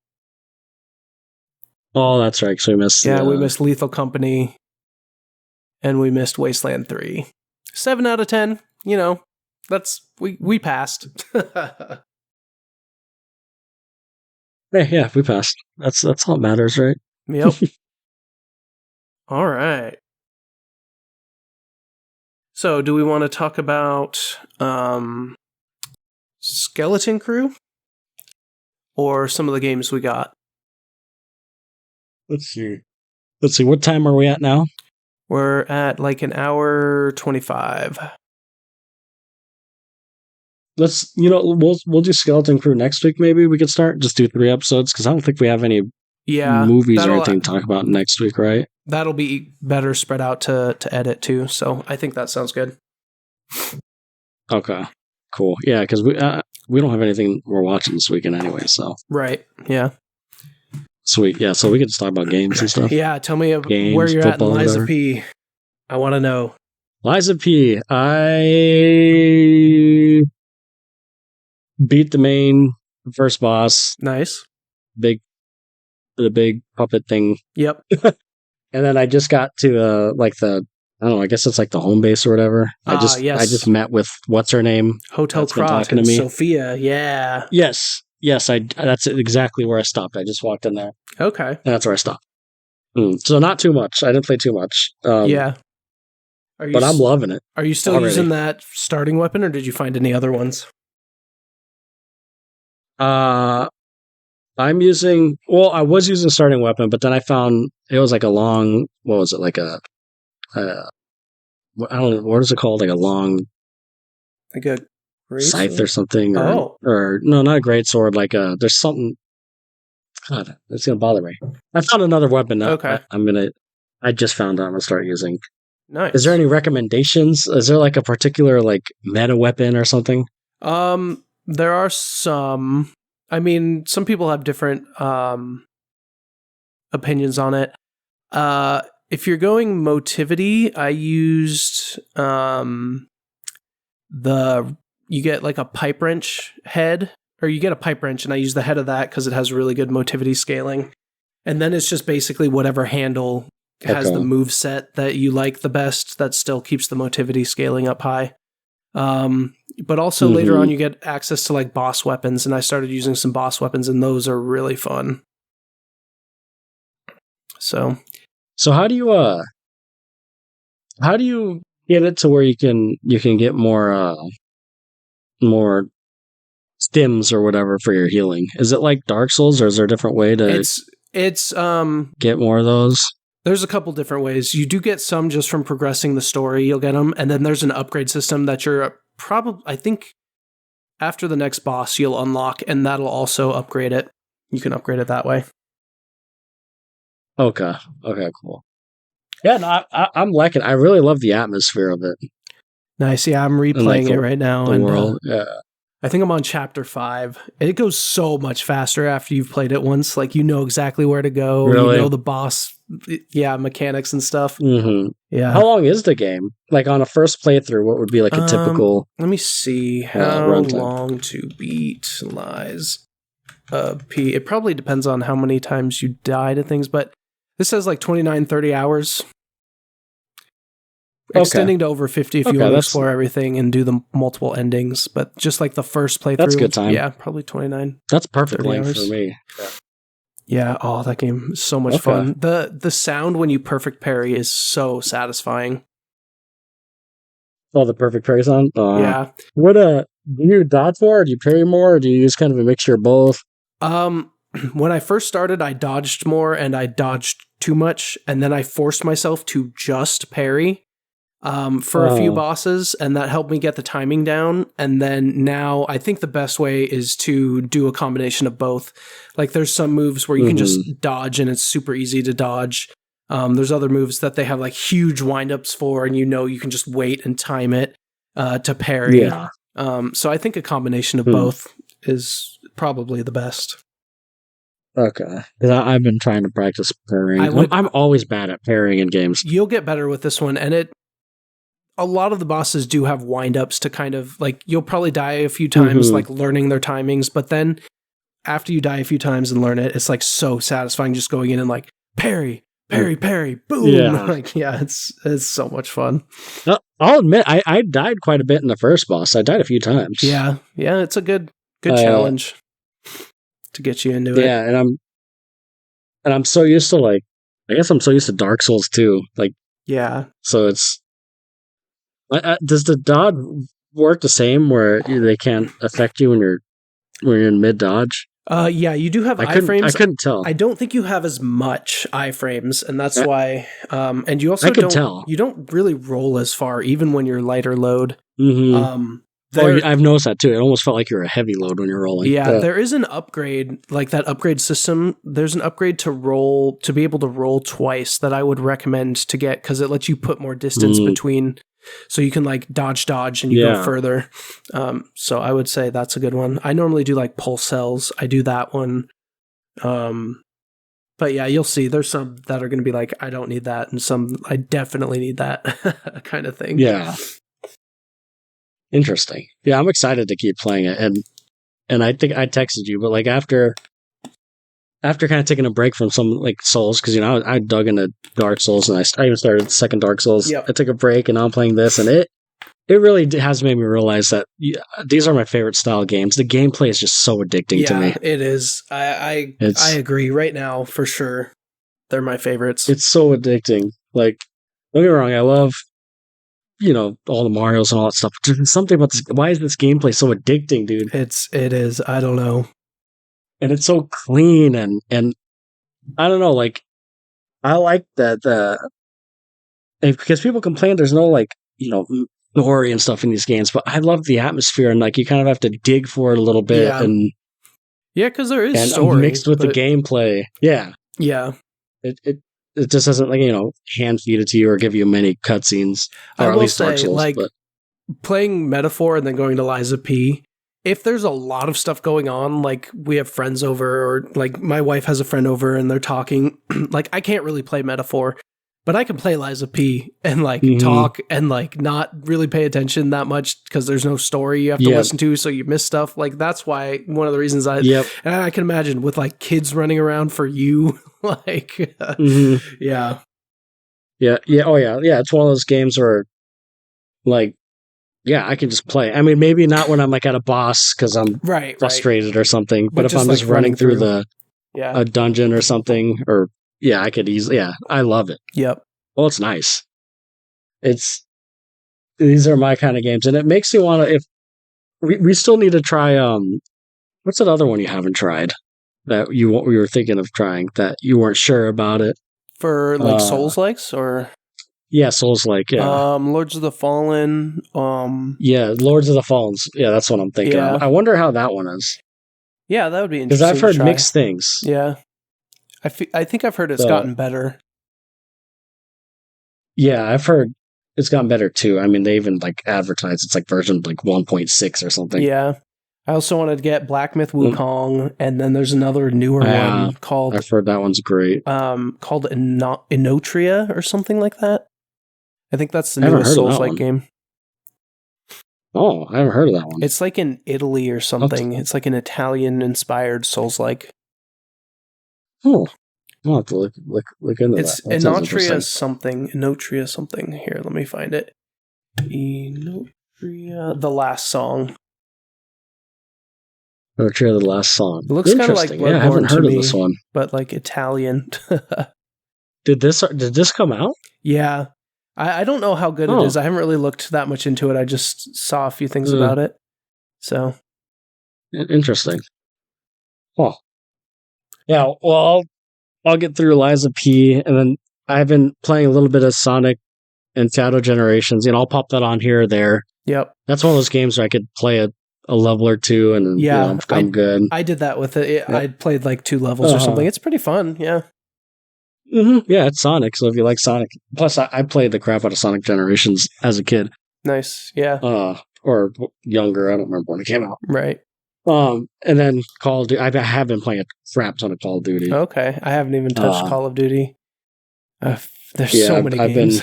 Oh, that's right. So we missed. Yeah, we missed Lethal Company, and we missed Wasteland 3. 7 out of 10. You know, we passed. Yeah, we passed. That's all that matters, right? Yep. All right. So, do we want to talk about Skeleton Crew or some of the games we got? Let's see. What time are we at now? We're at like an hour 25. We'll do Skeleton Crew next week. Maybe we could start just do 3 episodes because I don't think we have any movies or anything to talk about next week, right? That'll be better spread out to edit too. So I think that sounds good. Okay, cool. Yeah, because we don't have anything we're watching this weekend anyway. So right, yeah, sweet. Yeah, so we could just talk about games and stuff. Yeah, tell me games, where you're at in Liza whatever. P. I want to know. Liza P. I beat the first boss. Nice. The big puppet thing. Yep. And then I just got to I don't know, I guess it's like the home base or whatever. Yes. I just met with what's her name? Hotel Krot and Sophia, yeah. Yes, that's exactly where I stopped. I just walked in there. Okay. And that's where I stopped. So not too much. I didn't play too much. Yeah. But I'm loving it. Are you still using that starting weapon, or did you find any other ones? I was using starting weapon, but then I found it was like a long, what was it, like I don't know, what is it called? Like a long, like a scythe or something, or no, not a great sword. Like there's something. God, it's gonna bother me. I found another weapon that I just found out I'm gonna start using. Nice. Is there any recommendations? Is there like a particular like meta weapon or something? There are some. I mean, some people have different opinions on it. If you're going motivity, I used you get like a pipe wrench head, or you get a pipe wrench, and I use the head of that because it has really good motivity scaling. And then it's just basically whatever handle has the move set that you like the best that still keeps the motivity scaling up high. But also later on you get access to like boss weapons, and I started using some boss weapons, and those are really fun. So how do you get it to where you can get more stims or whatever for your healing? Is it like Dark Souls, or is there a different way to it's get more of those? There's a couple different ways. You do get some just from progressing the story, you'll get them, and then there's an upgrade system that you're I think after the next boss you'll unlock, and that'll also upgrade it. You can upgrade it that way. Okay, cool. Yeah, no, I'm liking it. I really love the atmosphere of it. Nice. Yeah, I'm replaying it right now. The world, yeah. I think I'm on chapter 5. It goes so much faster after you've played it once. Like, you know exactly where to go. Really? You know the boss, mechanics and stuff. Mm-hmm. Yeah. How long is the game? Like, on a first playthrough, what would be like a typical... Let me see. How long to beat Lies P. It probably depends on how many times you die to things, but this says like 29, 30 hours. Extending to over 50 if you want to explore everything and do the multiple endings. But just like the first playthrough. That's good time. Yeah, probably 29. That's perfect length for me. Yeah, that game is so much fun. The sound when you perfect parry is so satisfying. Oh, the perfect parry sound? Yeah. What do you dodge more, or do you parry more, or do you use kind of a mixture of both? When I first started, I dodged more and I dodged too much, and then I forced myself to just parry. For a few bosses, and that helped me get the timing down. And then now I think the best way is to do a combination of both. Like, there's some moves where you can just dodge and it's super easy to dodge. There's other moves that they have like huge windups for, and you can just wait and time it to parry. Yeah. So I think a combination of both is probably the best. Okay. Because I've been trying to practice parrying. I'm always bad at parrying in games. You'll get better with this one, and a lot of the bosses do have windups to kind of, like, you'll probably die a few times, like, learning their timings, but then after you die a few times and learn it, it's, like, so satisfying just going in and, like, parry, boom! Yeah. Like, yeah, it's so much fun. I'll admit, I died quite a bit in the first boss. I died a few times. Yeah, it's a good challenge to get you into it. Yeah, and I'm so used to, like, I guess I'm so used to Dark Souls, too. Like, yeah. So it's... Does the dodge work the same where they can't affect you when you're in mid dodge? Yeah, you do have I iframes. couldn't tell. I don't think you have as much iframes, and that's why. And you also I could don't. tell. You don't really roll as far, even when you're lighter load. I've noticed that too. It almost felt like you're a heavy load when you're rolling. Yeah, there is an upgrade, like that upgrade system. There's an upgrade to be able to roll twice that I would recommend to get because it lets you put more distance between, so you can like dodge, and you go further. So I would say that's a good one. I normally do like pulse cells. I do that one. But yeah, you'll see. There's some that are going to be like, I don't need that, and some I definitely need that kind of thing. Yeah. Interesting. Yeah, I'm excited to keep playing it, and I think I texted you, but like after kind of taking a break from some like Souls, because I dug into Dark Souls, and I even started the second Dark Souls. Yep. I took a break, and now I'm playing this, and it really has made me realize that these are my favorite style games. The gameplay is just so addicting to me. It is. I agree. Right now, for sure, they're my favorites. It's so addicting. Like, don't get me wrong, I love all the Marios and all that stuff. There's something about this. Why is this gameplay so addicting, dude? It is. I don't know. And it's so clean and I don't know. Like, I like that because people complain there's no like story and stuff in these games, but I love the atmosphere and like you kind of have to dig for it a little bit and because there is story mixed with the gameplay. Yeah. It just doesn't hand feed it to you or give you many cutscenes. Or at least Dark Souls. Playing Metaphor and then going to Liza P. If there's a lot of stuff going on, like we have friends over, or like my wife has a friend over and they're talking, like I can't really play Metaphor, but I can play Liza P and like talk and like not really pay attention that much because there's no story you have to listen to, so you miss stuff. Like that's why one of the reasons and I can imagine with like kids running around for you, like yeah. Oh yeah. It's one of those games where like I can just play. I mean, maybe not when I'm like at a boss because I'm frustrated or something, but if I'm just running through a dungeon or something, or I could easily. Yeah, I love it. Yep. Well, it's nice. These are my kind of games, and it makes me want to. If we still need to try, what's that other one you haven't tried that we were thinking of trying that you weren't sure about it for like Souls likes or. Yeah, Souls-like, yeah. Lords of the Fallen. Yeah, Lords of the Fallen. Yeah, that's what I'm thinking of. I wonder how that one is. Yeah, that would be interesting. Because I've heard mixed things. Yeah. I think I've heard it's gotten better. Yeah, I've heard it's gotten better too. I mean, they even like advertise it's like version like 1.6 or something. Yeah. I also wanted to get Black Myth Wukong, and then there's another newer one called... I've heard that one's great. Called Inotria or something like that. I think that's the newest Souls-like game. Oh, I haven't heard of that one. It's like in Italy or something. It's like an Italian-inspired Souls-like. Oh, I'll have to look into that. It's Inotria something. Inotria something. Here, let me find it. Inotria, the last song. Inotria, the last song. It looks kind of like Bloodborne, I haven't heard of this one, but like Italian. Did this come out? Yeah. I don't know how good it is. I haven't really looked that much into it. I just saw a few things about it. So interesting. Oh, yeah. Well, I'll get through Liza P, and then I've been playing a little bit of Sonic and Shadow Generations. I'll pop that on here or there. Yep. That's one of those games where I could play a level or two, and I'm good. I did that with it. I played like 2 levels or something. It's pretty fun. Yeah. Mm-hmm. Yeah, it's Sonic, so if you like Sonic. Plus, I played the crap out of Sonic Generations as a kid. Nice, yeah. Or younger, I don't remember when it came out. Right. And then Call of Duty. I have been playing a crap ton of Call of Duty. Okay, I haven't even touched Call of Duty. There's so many games.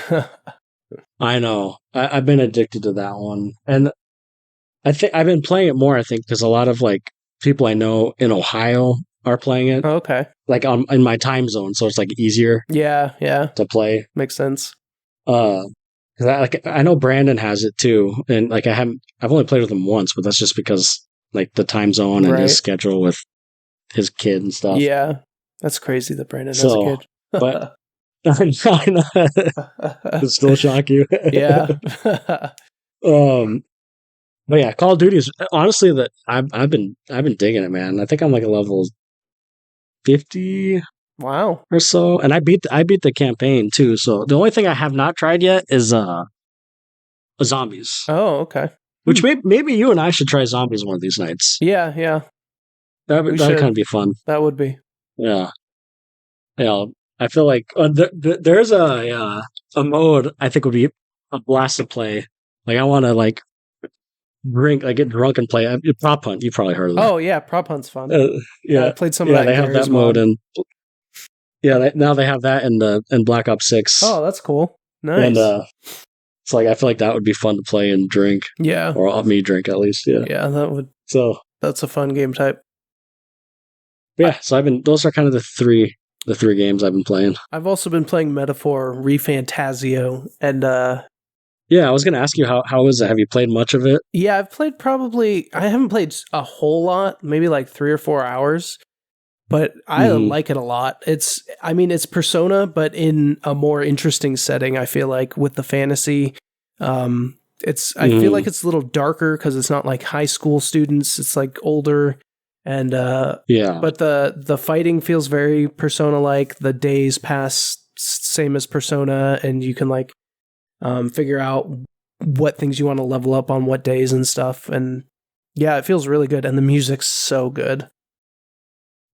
I know. I've been addicted to that one. And I think I've been playing it more, I think, because a lot of like people I know in Ohio are playing it. Okay. Like in my time zone, so it's like easier. Yeah. To play. Makes sense. Because I know Brandon has it too, and like I've only played with him once, but that's just because like the time zone and his schedule with his kid and stuff. Yeah, that's crazy that Brandon has a kid. But I know. It'll still shock you. Yeah. But yeah, Call of Duty is honestly that I've been digging it, man. I think I'm like a level 50 Wow. or so, and I beat the campaign too. So the only thing I have not tried yet is zombies. Oh, okay. Which maybe you and I should try zombies one of these nights. Yeah. That would kind of be fun. That would be. Yeah. Yeah. I feel like there's a mode I think would be a blast to play. Like I want to like get drunk and play. Prop Hunt. You probably heard of that. Oh yeah, Prop Hunt's fun. Yeah, I played some of that. They have that mode, and now they have that in Black Ops 6. Oh, that's cool. Nice. And it's like I feel like that would be fun to play and drink. Yeah, or help me drink at least. Yeah, yeah, that would. So that's a fun game type. Yeah, so those are kind of the three games I've been playing. I've also been playing Metaphor Refantazio, and yeah, I was going to ask you how is it? Have you played much of it? Yeah, I haven't played a whole lot, maybe like 3 or 4 hours, but I like it a lot. It's Persona, but in a more interesting setting, I feel like, with the fantasy. I feel like it's a little darker because it's not like high school students, it's like older. And but the fighting feels very Persona-like. The days pass same as Persona, and you can like figure out what things you want to level up on what days and stuff. And yeah, it feels really good. And the music's so good.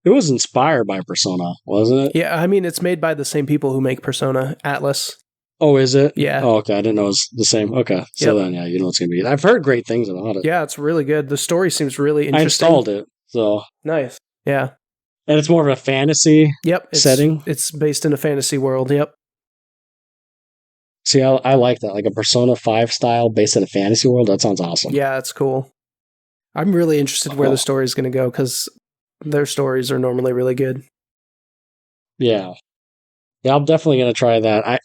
It was inspired by Persona, wasn't it? Yeah, I mean, it's made by the same people who make Persona, Atlas. Oh, is it? Yeah. Oh, okay. I didn't know it was the same. Okay. So then, yeah, you know it's going to be. I've heard great things about it. Yeah, it's really good. The story seems really interesting. I installed it, so. Nice. Yeah. And it's more of a fantasy setting? It's based in a fantasy world, yep. See, I like that. Like a Persona 5 style based in a fantasy world. That sounds awesome. Yeah, it's cool. I'm really interested where the story is going to go because their stories are normally really good. Yeah. Yeah, I'm definitely going to try that.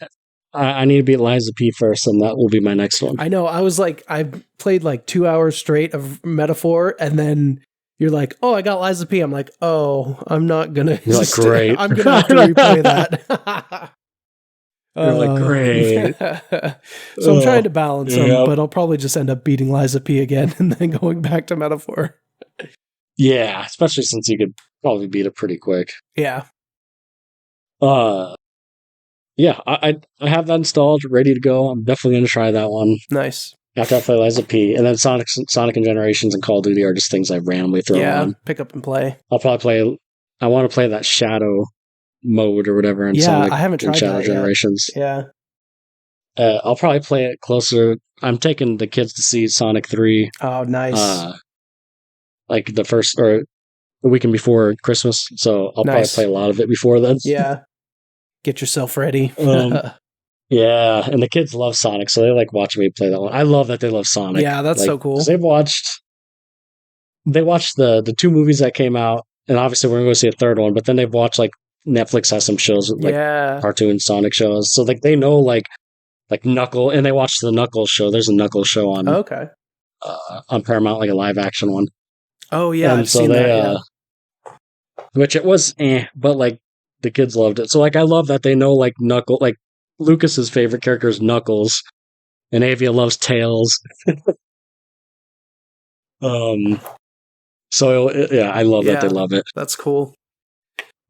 I need to beat Liza P first, and that will be my next one. I know. I played like 2 hours straight of Metaphor, and then you're like, oh, I got Liza P. I'm like, oh, I'm not going to. You're like, great. I'm going to have to replay that. You're like, great. So I'm trying to balance them, but I'll probably just end up beating Liza P again and then going back to Metaphor. Yeah, especially since you could probably beat it pretty quick. Yeah. Yeah, I have that installed, ready to go. I'm definitely going to try that one. Nice. After I play Liza P. And then Sonic and Generations and Call of Duty are just things I randomly throw on. Yeah, pick up and play. I'll probably I want to play that Shadow mode or whatever in Sonic I haven't tried Shadow that Generations. Yet. Yeah. I'll probably play it closer. I'm taking the kids to see Sonic 3. Oh, nice. Like the first or the weekend before Christmas. So I'll probably play a lot of it before then. Yeah. Get yourself ready. Yeah, and the kids love Sonic, so they like watching me play that one. I love that they love Sonic. Yeah, that's so cool. They watched the 2 movies that came out, and obviously we're going to go see a third one, but then they've watched like Netflix has some shows, like cartoon Sonic shows. So like they know like Knuckle, and they watched the Knuckles show. There's a Knuckles show on on Paramount, like a live action one. Oh yeah, I've seen that. Which it was but like the kids loved it. So like I love that they know like Knuckle, like Lucas's favorite character is Knuckles, and Avia loves Tails. So yeah, I love that they love it. That's cool.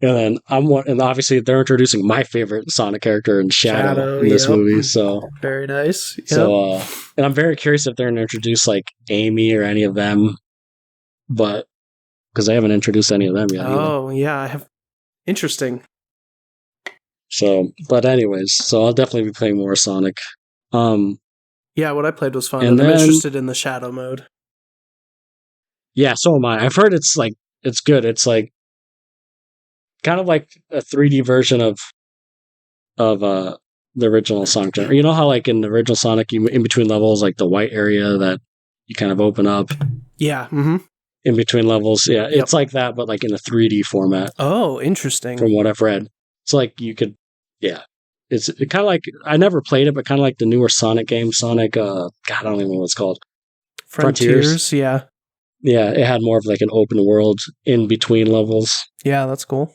And then and obviously they're introducing my favorite Sonic character in Shadow in this movie. So very nice. Yep. So and I'm very curious if they're going to introduce like Amy or any of them, but because they haven't introduced any of them yet. Oh yeah, I have. Interesting. So, but anyways, so I'll definitely be playing more Sonic. Yeah, what I played was fun, and I'm interested in the Shadow mode. Yeah, so am I. I've heard it's good. It's like kind of like a 3D version of the original Sonic. You know how like in the original Sonic, you in between levels, like the white area that you kind of open up. Yeah. Mm-hmm. In between levels, yeah, it's like that, but like in a 3D format. Oh, interesting. From what I've read, it's like you could, it's kind of like I never played it, but kind of like the newer Sonic game, Sonic. God, I don't even know what it's called. Frontiers, yeah. Yeah, it had more of like an open world in between levels. Yeah, that's cool.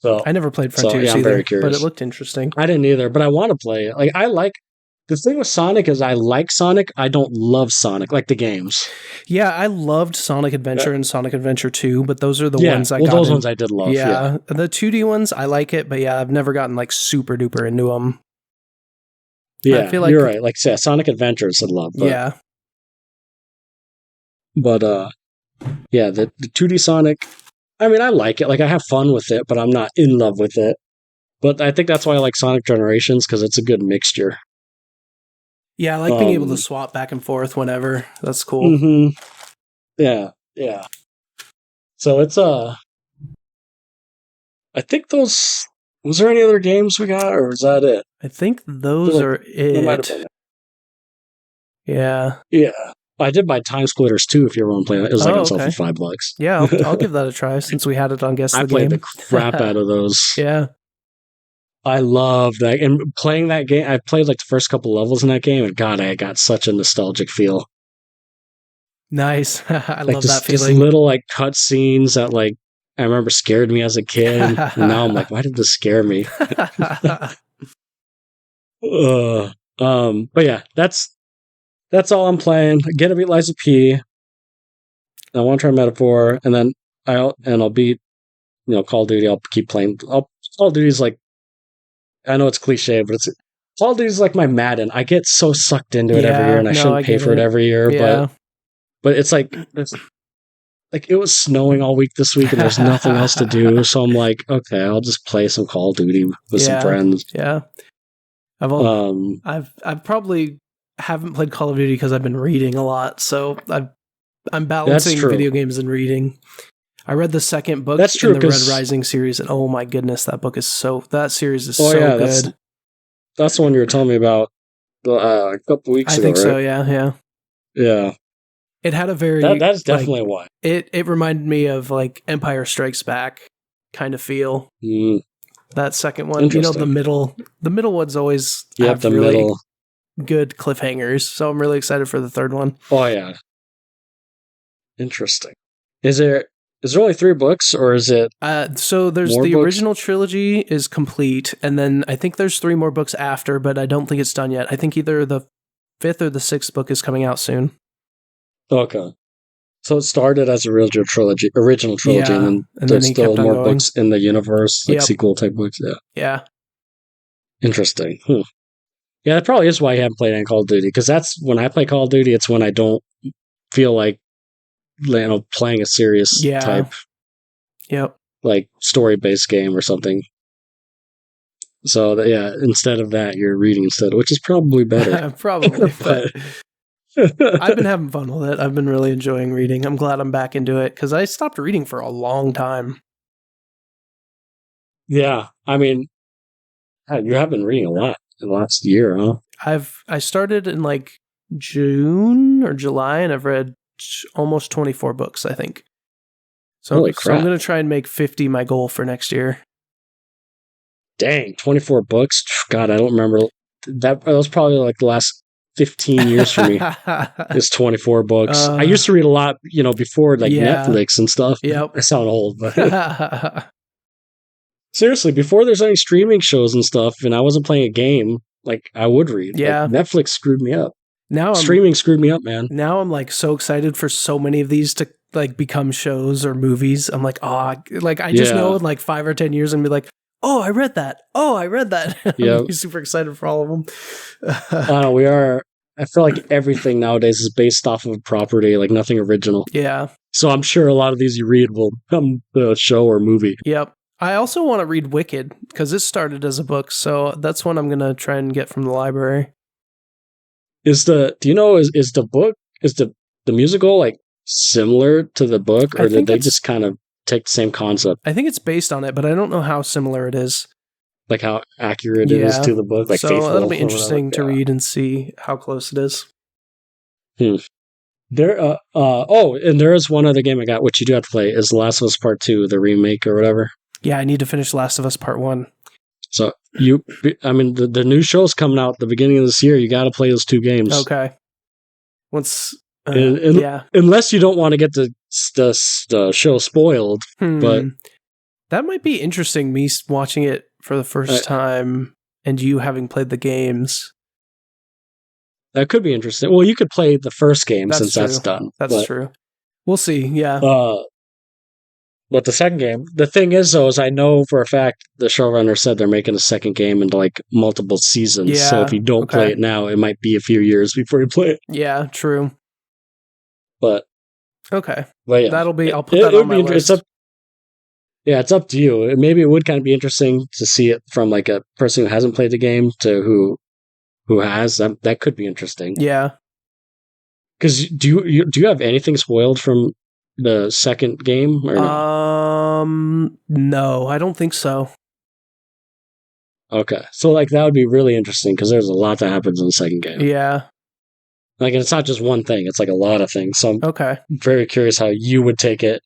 So I never played Frontiers I'm either, very curious. but it looked interesting. I didn't either, but I want to play it. Like, the thing with Sonic is I like Sonic. I don't love Sonic, like the games. Yeah, I loved Sonic Adventure and Sonic Adventure 2, but those are the ones I got. Those ones I did love. Yeah. The 2D ones, I like it, but yeah, I've never gotten like super duper into them. Yeah, I feel like, you're right. Like, say, Sonic Adventures I love. But, yeah. But, yeah, the 2D Sonic, I mean, I like it. Like, I have fun with it, but I'm not in love with it. But I think that's why I like Sonic Generations, because it's a good mixture. Yeah, I like being able to swap back and forth whenever. That's cool. Mm-hmm. Yeah. So it's I think those. Was there any other games we got, or was that it? I think those are it. Yeah. Yeah. I did buy Time Splitters too. If you ever want to play it, it was like on sale for $5. Yeah, I'll give that a try since we had it on Guess the Game. I played the crap out of those. Yeah. I love that. And playing that game, I played like the first couple levels in that game, and God, I got such a nostalgic feel. Nice. I like love just, that feeling. Just little like cut scenes that like I remember scared me as a kid. And now I'm like, why did this scare me? But yeah, that's all I'm playing. Get to beat Liza P. I want to try Metaphor, and then I'll beat Call of Duty. I'll keep playing. Call of Duty's like, I know it's cliche, but Call of Duty's like my Madden. I get so sucked into it every year, and I shouldn't pay for it every year. But it's like it was snowing all week this week, and there's nothing else to do. So I'm like, okay, I'll just play some Call of Duty with some friends. Yeah, I've probably haven't played Call of Duty because I've been reading a lot. So I'm balancing video games and reading. I read the second book in the Red Rising series, and oh my goodness, that series is so good. That's the one you were telling me about a couple weeks ago, I think right? so, yeah. Yeah. It had a very... That is definitely why. It reminded me of like Empire Strikes Back kind of feel. That second one. The middle ones always have really good cliffhangers, so I'm really excited for the third one. Oh, yeah. Interesting. Is there only 3 books, or is it so there's the original trilogy is complete, and then I think there's 3 more books after, but I don't think it's done yet. I think either the 5th or the 6th book is coming out soon. Okay. So it started as a original trilogy, and then there's still more books in the universe, like sequel type books. Yeah. Interesting. Yeah, that probably is why I haven't played any Call of Duty, because that's when I play Call of Duty, it's when I don't feel like playing a serious type, like story-based game or something. So instead of that, you're reading instead, which is probably better. Probably, but I've been having fun with it. I've been really enjoying reading. I'm glad I'm back into it because I stopped reading for a long time. Yeah, I mean, you have been reading a lot in the last year, huh? I started in like June or July, and I've read almost 24 books, I think. So I'm going to try and make 50 my goal for next year. Dang, 24 books? God, I don't remember. That was probably like the last 15 years for me. Is 24 books. I used to read a lot, before Netflix and stuff. Yep. I sound old, but seriously, before there's any streaming shows and stuff, and I wasn't playing a game, like I would read. Yeah. Like, Netflix screwed me up. Now streaming screwed me up, man. Now I'm like so excited for so many of these to like become shows or movies. I'm like, I just know in like 5 or 10 years and be like, oh, I read that. Oh, I read that. I'm super excited for all of them. I feel like everything nowadays is based off of a property, like nothing original. Yeah. So I'm sure a lot of these you read will become a show or movie. Yep. I also want to read Wicked because it started as a book. So that's one I'm going to try and get from the library. Is the musical like similar to the book, or did they just kind of take the same concept? I think it's based on it, but I don't know how similar it is. Like how accurate it is to the book. Like, so that'll be interesting to read and see how close it is. There, and there is one other game I got, which you do have to play, is The Last of Us Part 2, the remake or whatever. Yeah, I need to finish Last of Us Part 1. So the new show's coming out at the beginning of this year. You got to play those 2 games. Okay. Once, unless you don't want to get the show spoiled, but That might be interesting, me watching it for the first time and you having played the games. That could be interesting. Well, you could play the first game That's that's true. done. That's true. We'll see, yeah. But the second game, the thing is, though, is I know for a fact the showrunner said they're making a second game into like multiple seasons. Yeah, So if you don't play it now, it might be a few years before you play it. Yeah, true. But okay, but yeah, that'll be. I'll put that on my list. It's up to you. Maybe it would kind of be interesting to see it from like a person who hasn't played the game to who has. That could be interesting. Yeah. Because do you have anything spoiled from the second game or no? No, I don't think so. Okay, so like that would be really interesting because there's a lot that happens in the second game. Yeah. Like, and it's not just one thing; it's like a lot of things. So I'm very curious how you would take it,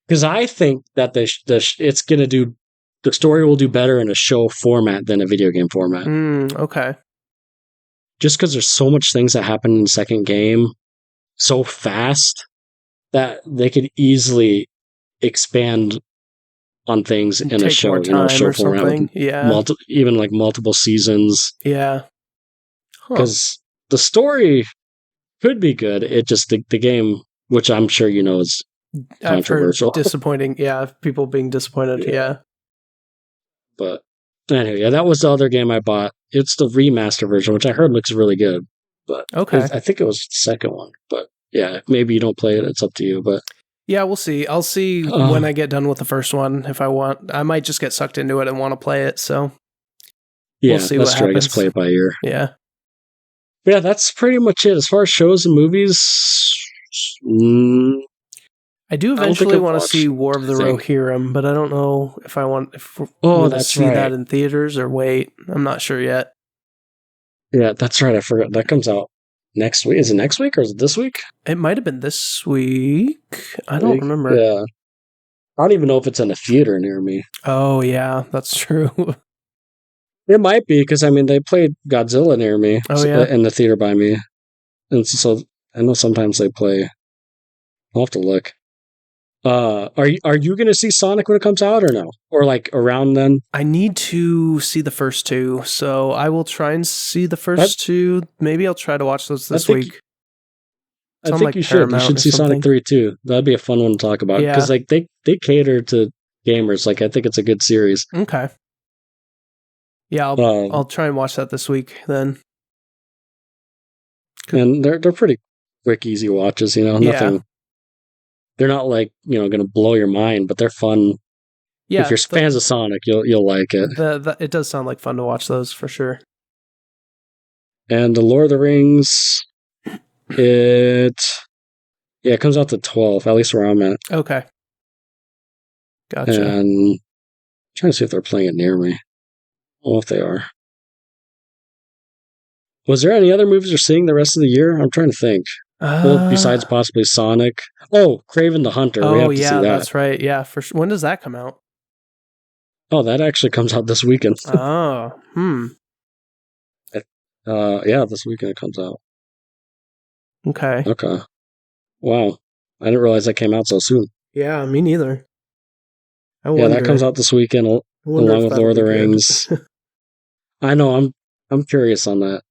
because I think that it's gonna do the story will do better in a show format than a video game format. Okay. Just because there's so much things that happen in the second game so fast that they could easily expand on things in a show, show format, even like multiple seasons. Yeah, because the story could be good. It just the game, which I'm sure you know, is controversial. I've heard disappointing. Yeah, people being disappointed. Yeah. But anyway, that was the other game I bought. It's the remaster version, which I heard looks really good. But I think it was the second one. But yeah, maybe you don't play it. It's up to you. But yeah, we'll see. I'll see when I get done with the first one. If I want, I might just get sucked into it and want to play it. So yeah, we'll see that's what true. Happens. I guess play it by ear. Yeah. Yeah, that's pretty much it. As far as shows and movies, I do eventually want to see War of the Rohirrim, but I don't know if I want to see that in theaters or wait. I'm not sure yet. Yeah, that's right. I forgot. That comes out next week. Is it next week or is it this week? It might have been this week. I don't remember. Yeah. I don't even know if it's in a theater near me. Oh, yeah, that's true. It might be, because, I mean, they played Godzilla near me in the theater by me. And so I know sometimes they play. I'll have to look. Are you going to see Sonic when it comes out or no? Or like around then? I need to see the first two, so I will try and see the first two. Maybe I'll try to watch those this week. I think you should. You should see Sonic 3 too. That'd be a fun one to talk about, because like they cater to gamers. Like, I think it's a good series. Okay. Yeah, I'll try and watch that this week then. And they're pretty quick, easy watches. Nothing. They're not like going to blow your mind, but they're fun. Yeah, if you're fans of Sonic, you'll like it. It does sound like fun to watch those for sure. And the Lord of the Rings, it comes out the 12th, at least where I'm at. Okay, gotcha. And I'm trying to see if they're playing it near me. I don't know if they are. Was there any other movies you're seeing the rest of the year? I'm trying to think. Well, besides possibly Sonic. Oh, Kraven the Hunter. Oh, we have to see that. That's right. Yeah, for sure. When does that come out? Oh, that actually comes out this weekend. Oh, yeah, this weekend it comes out. Okay. Wow. I didn't realize that came out so soon. Yeah, me neither. That comes out this weekend along with Lord of the Rings. I know, I'm curious on that.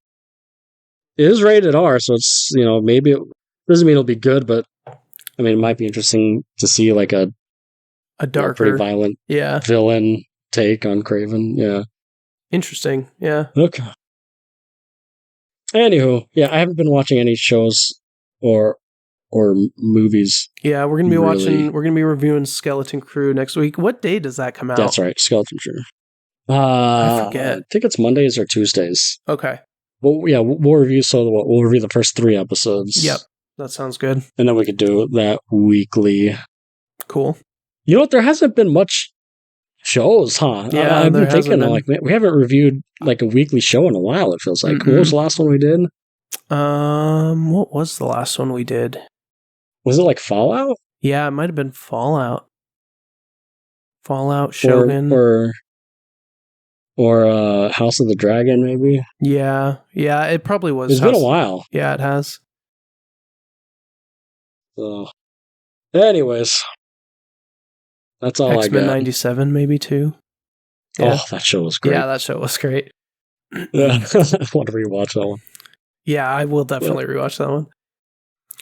It is rated R, so it's, maybe it doesn't mean it'll be good, but I mean, it might be interesting to see like a darker, pretty violent villain take on Kraven. Yeah. Interesting. Yeah. Okay. Anywho, I haven't been watching any shows or movies. Yeah, we're gonna be we're gonna be reviewing Skeleton Crew next week. What day does that come out? That's right, Skeleton Crew. I forget. I think it's Mondays or Tuesdays. Okay. Well, yeah, we'll review. We'll review the first 3 episodes. Yep, that sounds good. And then we could do that weekly. Cool. You know what? There hasn't been much shows, huh? Yeah, I've been thinking, like, we haven't reviewed like a weekly show in a while. It feels like. Mm-hmm. What was the last one we did? What was the last one we did? Was it like Fallout? Yeah, it might have been Fallout. Fallout, Shogun, or House of the Dragon, maybe. Yeah, it probably was. It's been a while. Yeah, it has. So, anyways, That's all X-Men I got. 97 maybe too. Yeah. Oh, that show was great. Yeah, that show was great. Yeah. I want to rewatch that one. Yeah, I will definitely rewatch that one.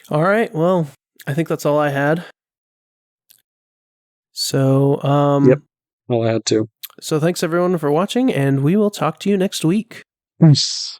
All right, well, I think that's all I had. So, Yep. All I had to. So thanks everyone for watching, and we will talk to you next week. Peace.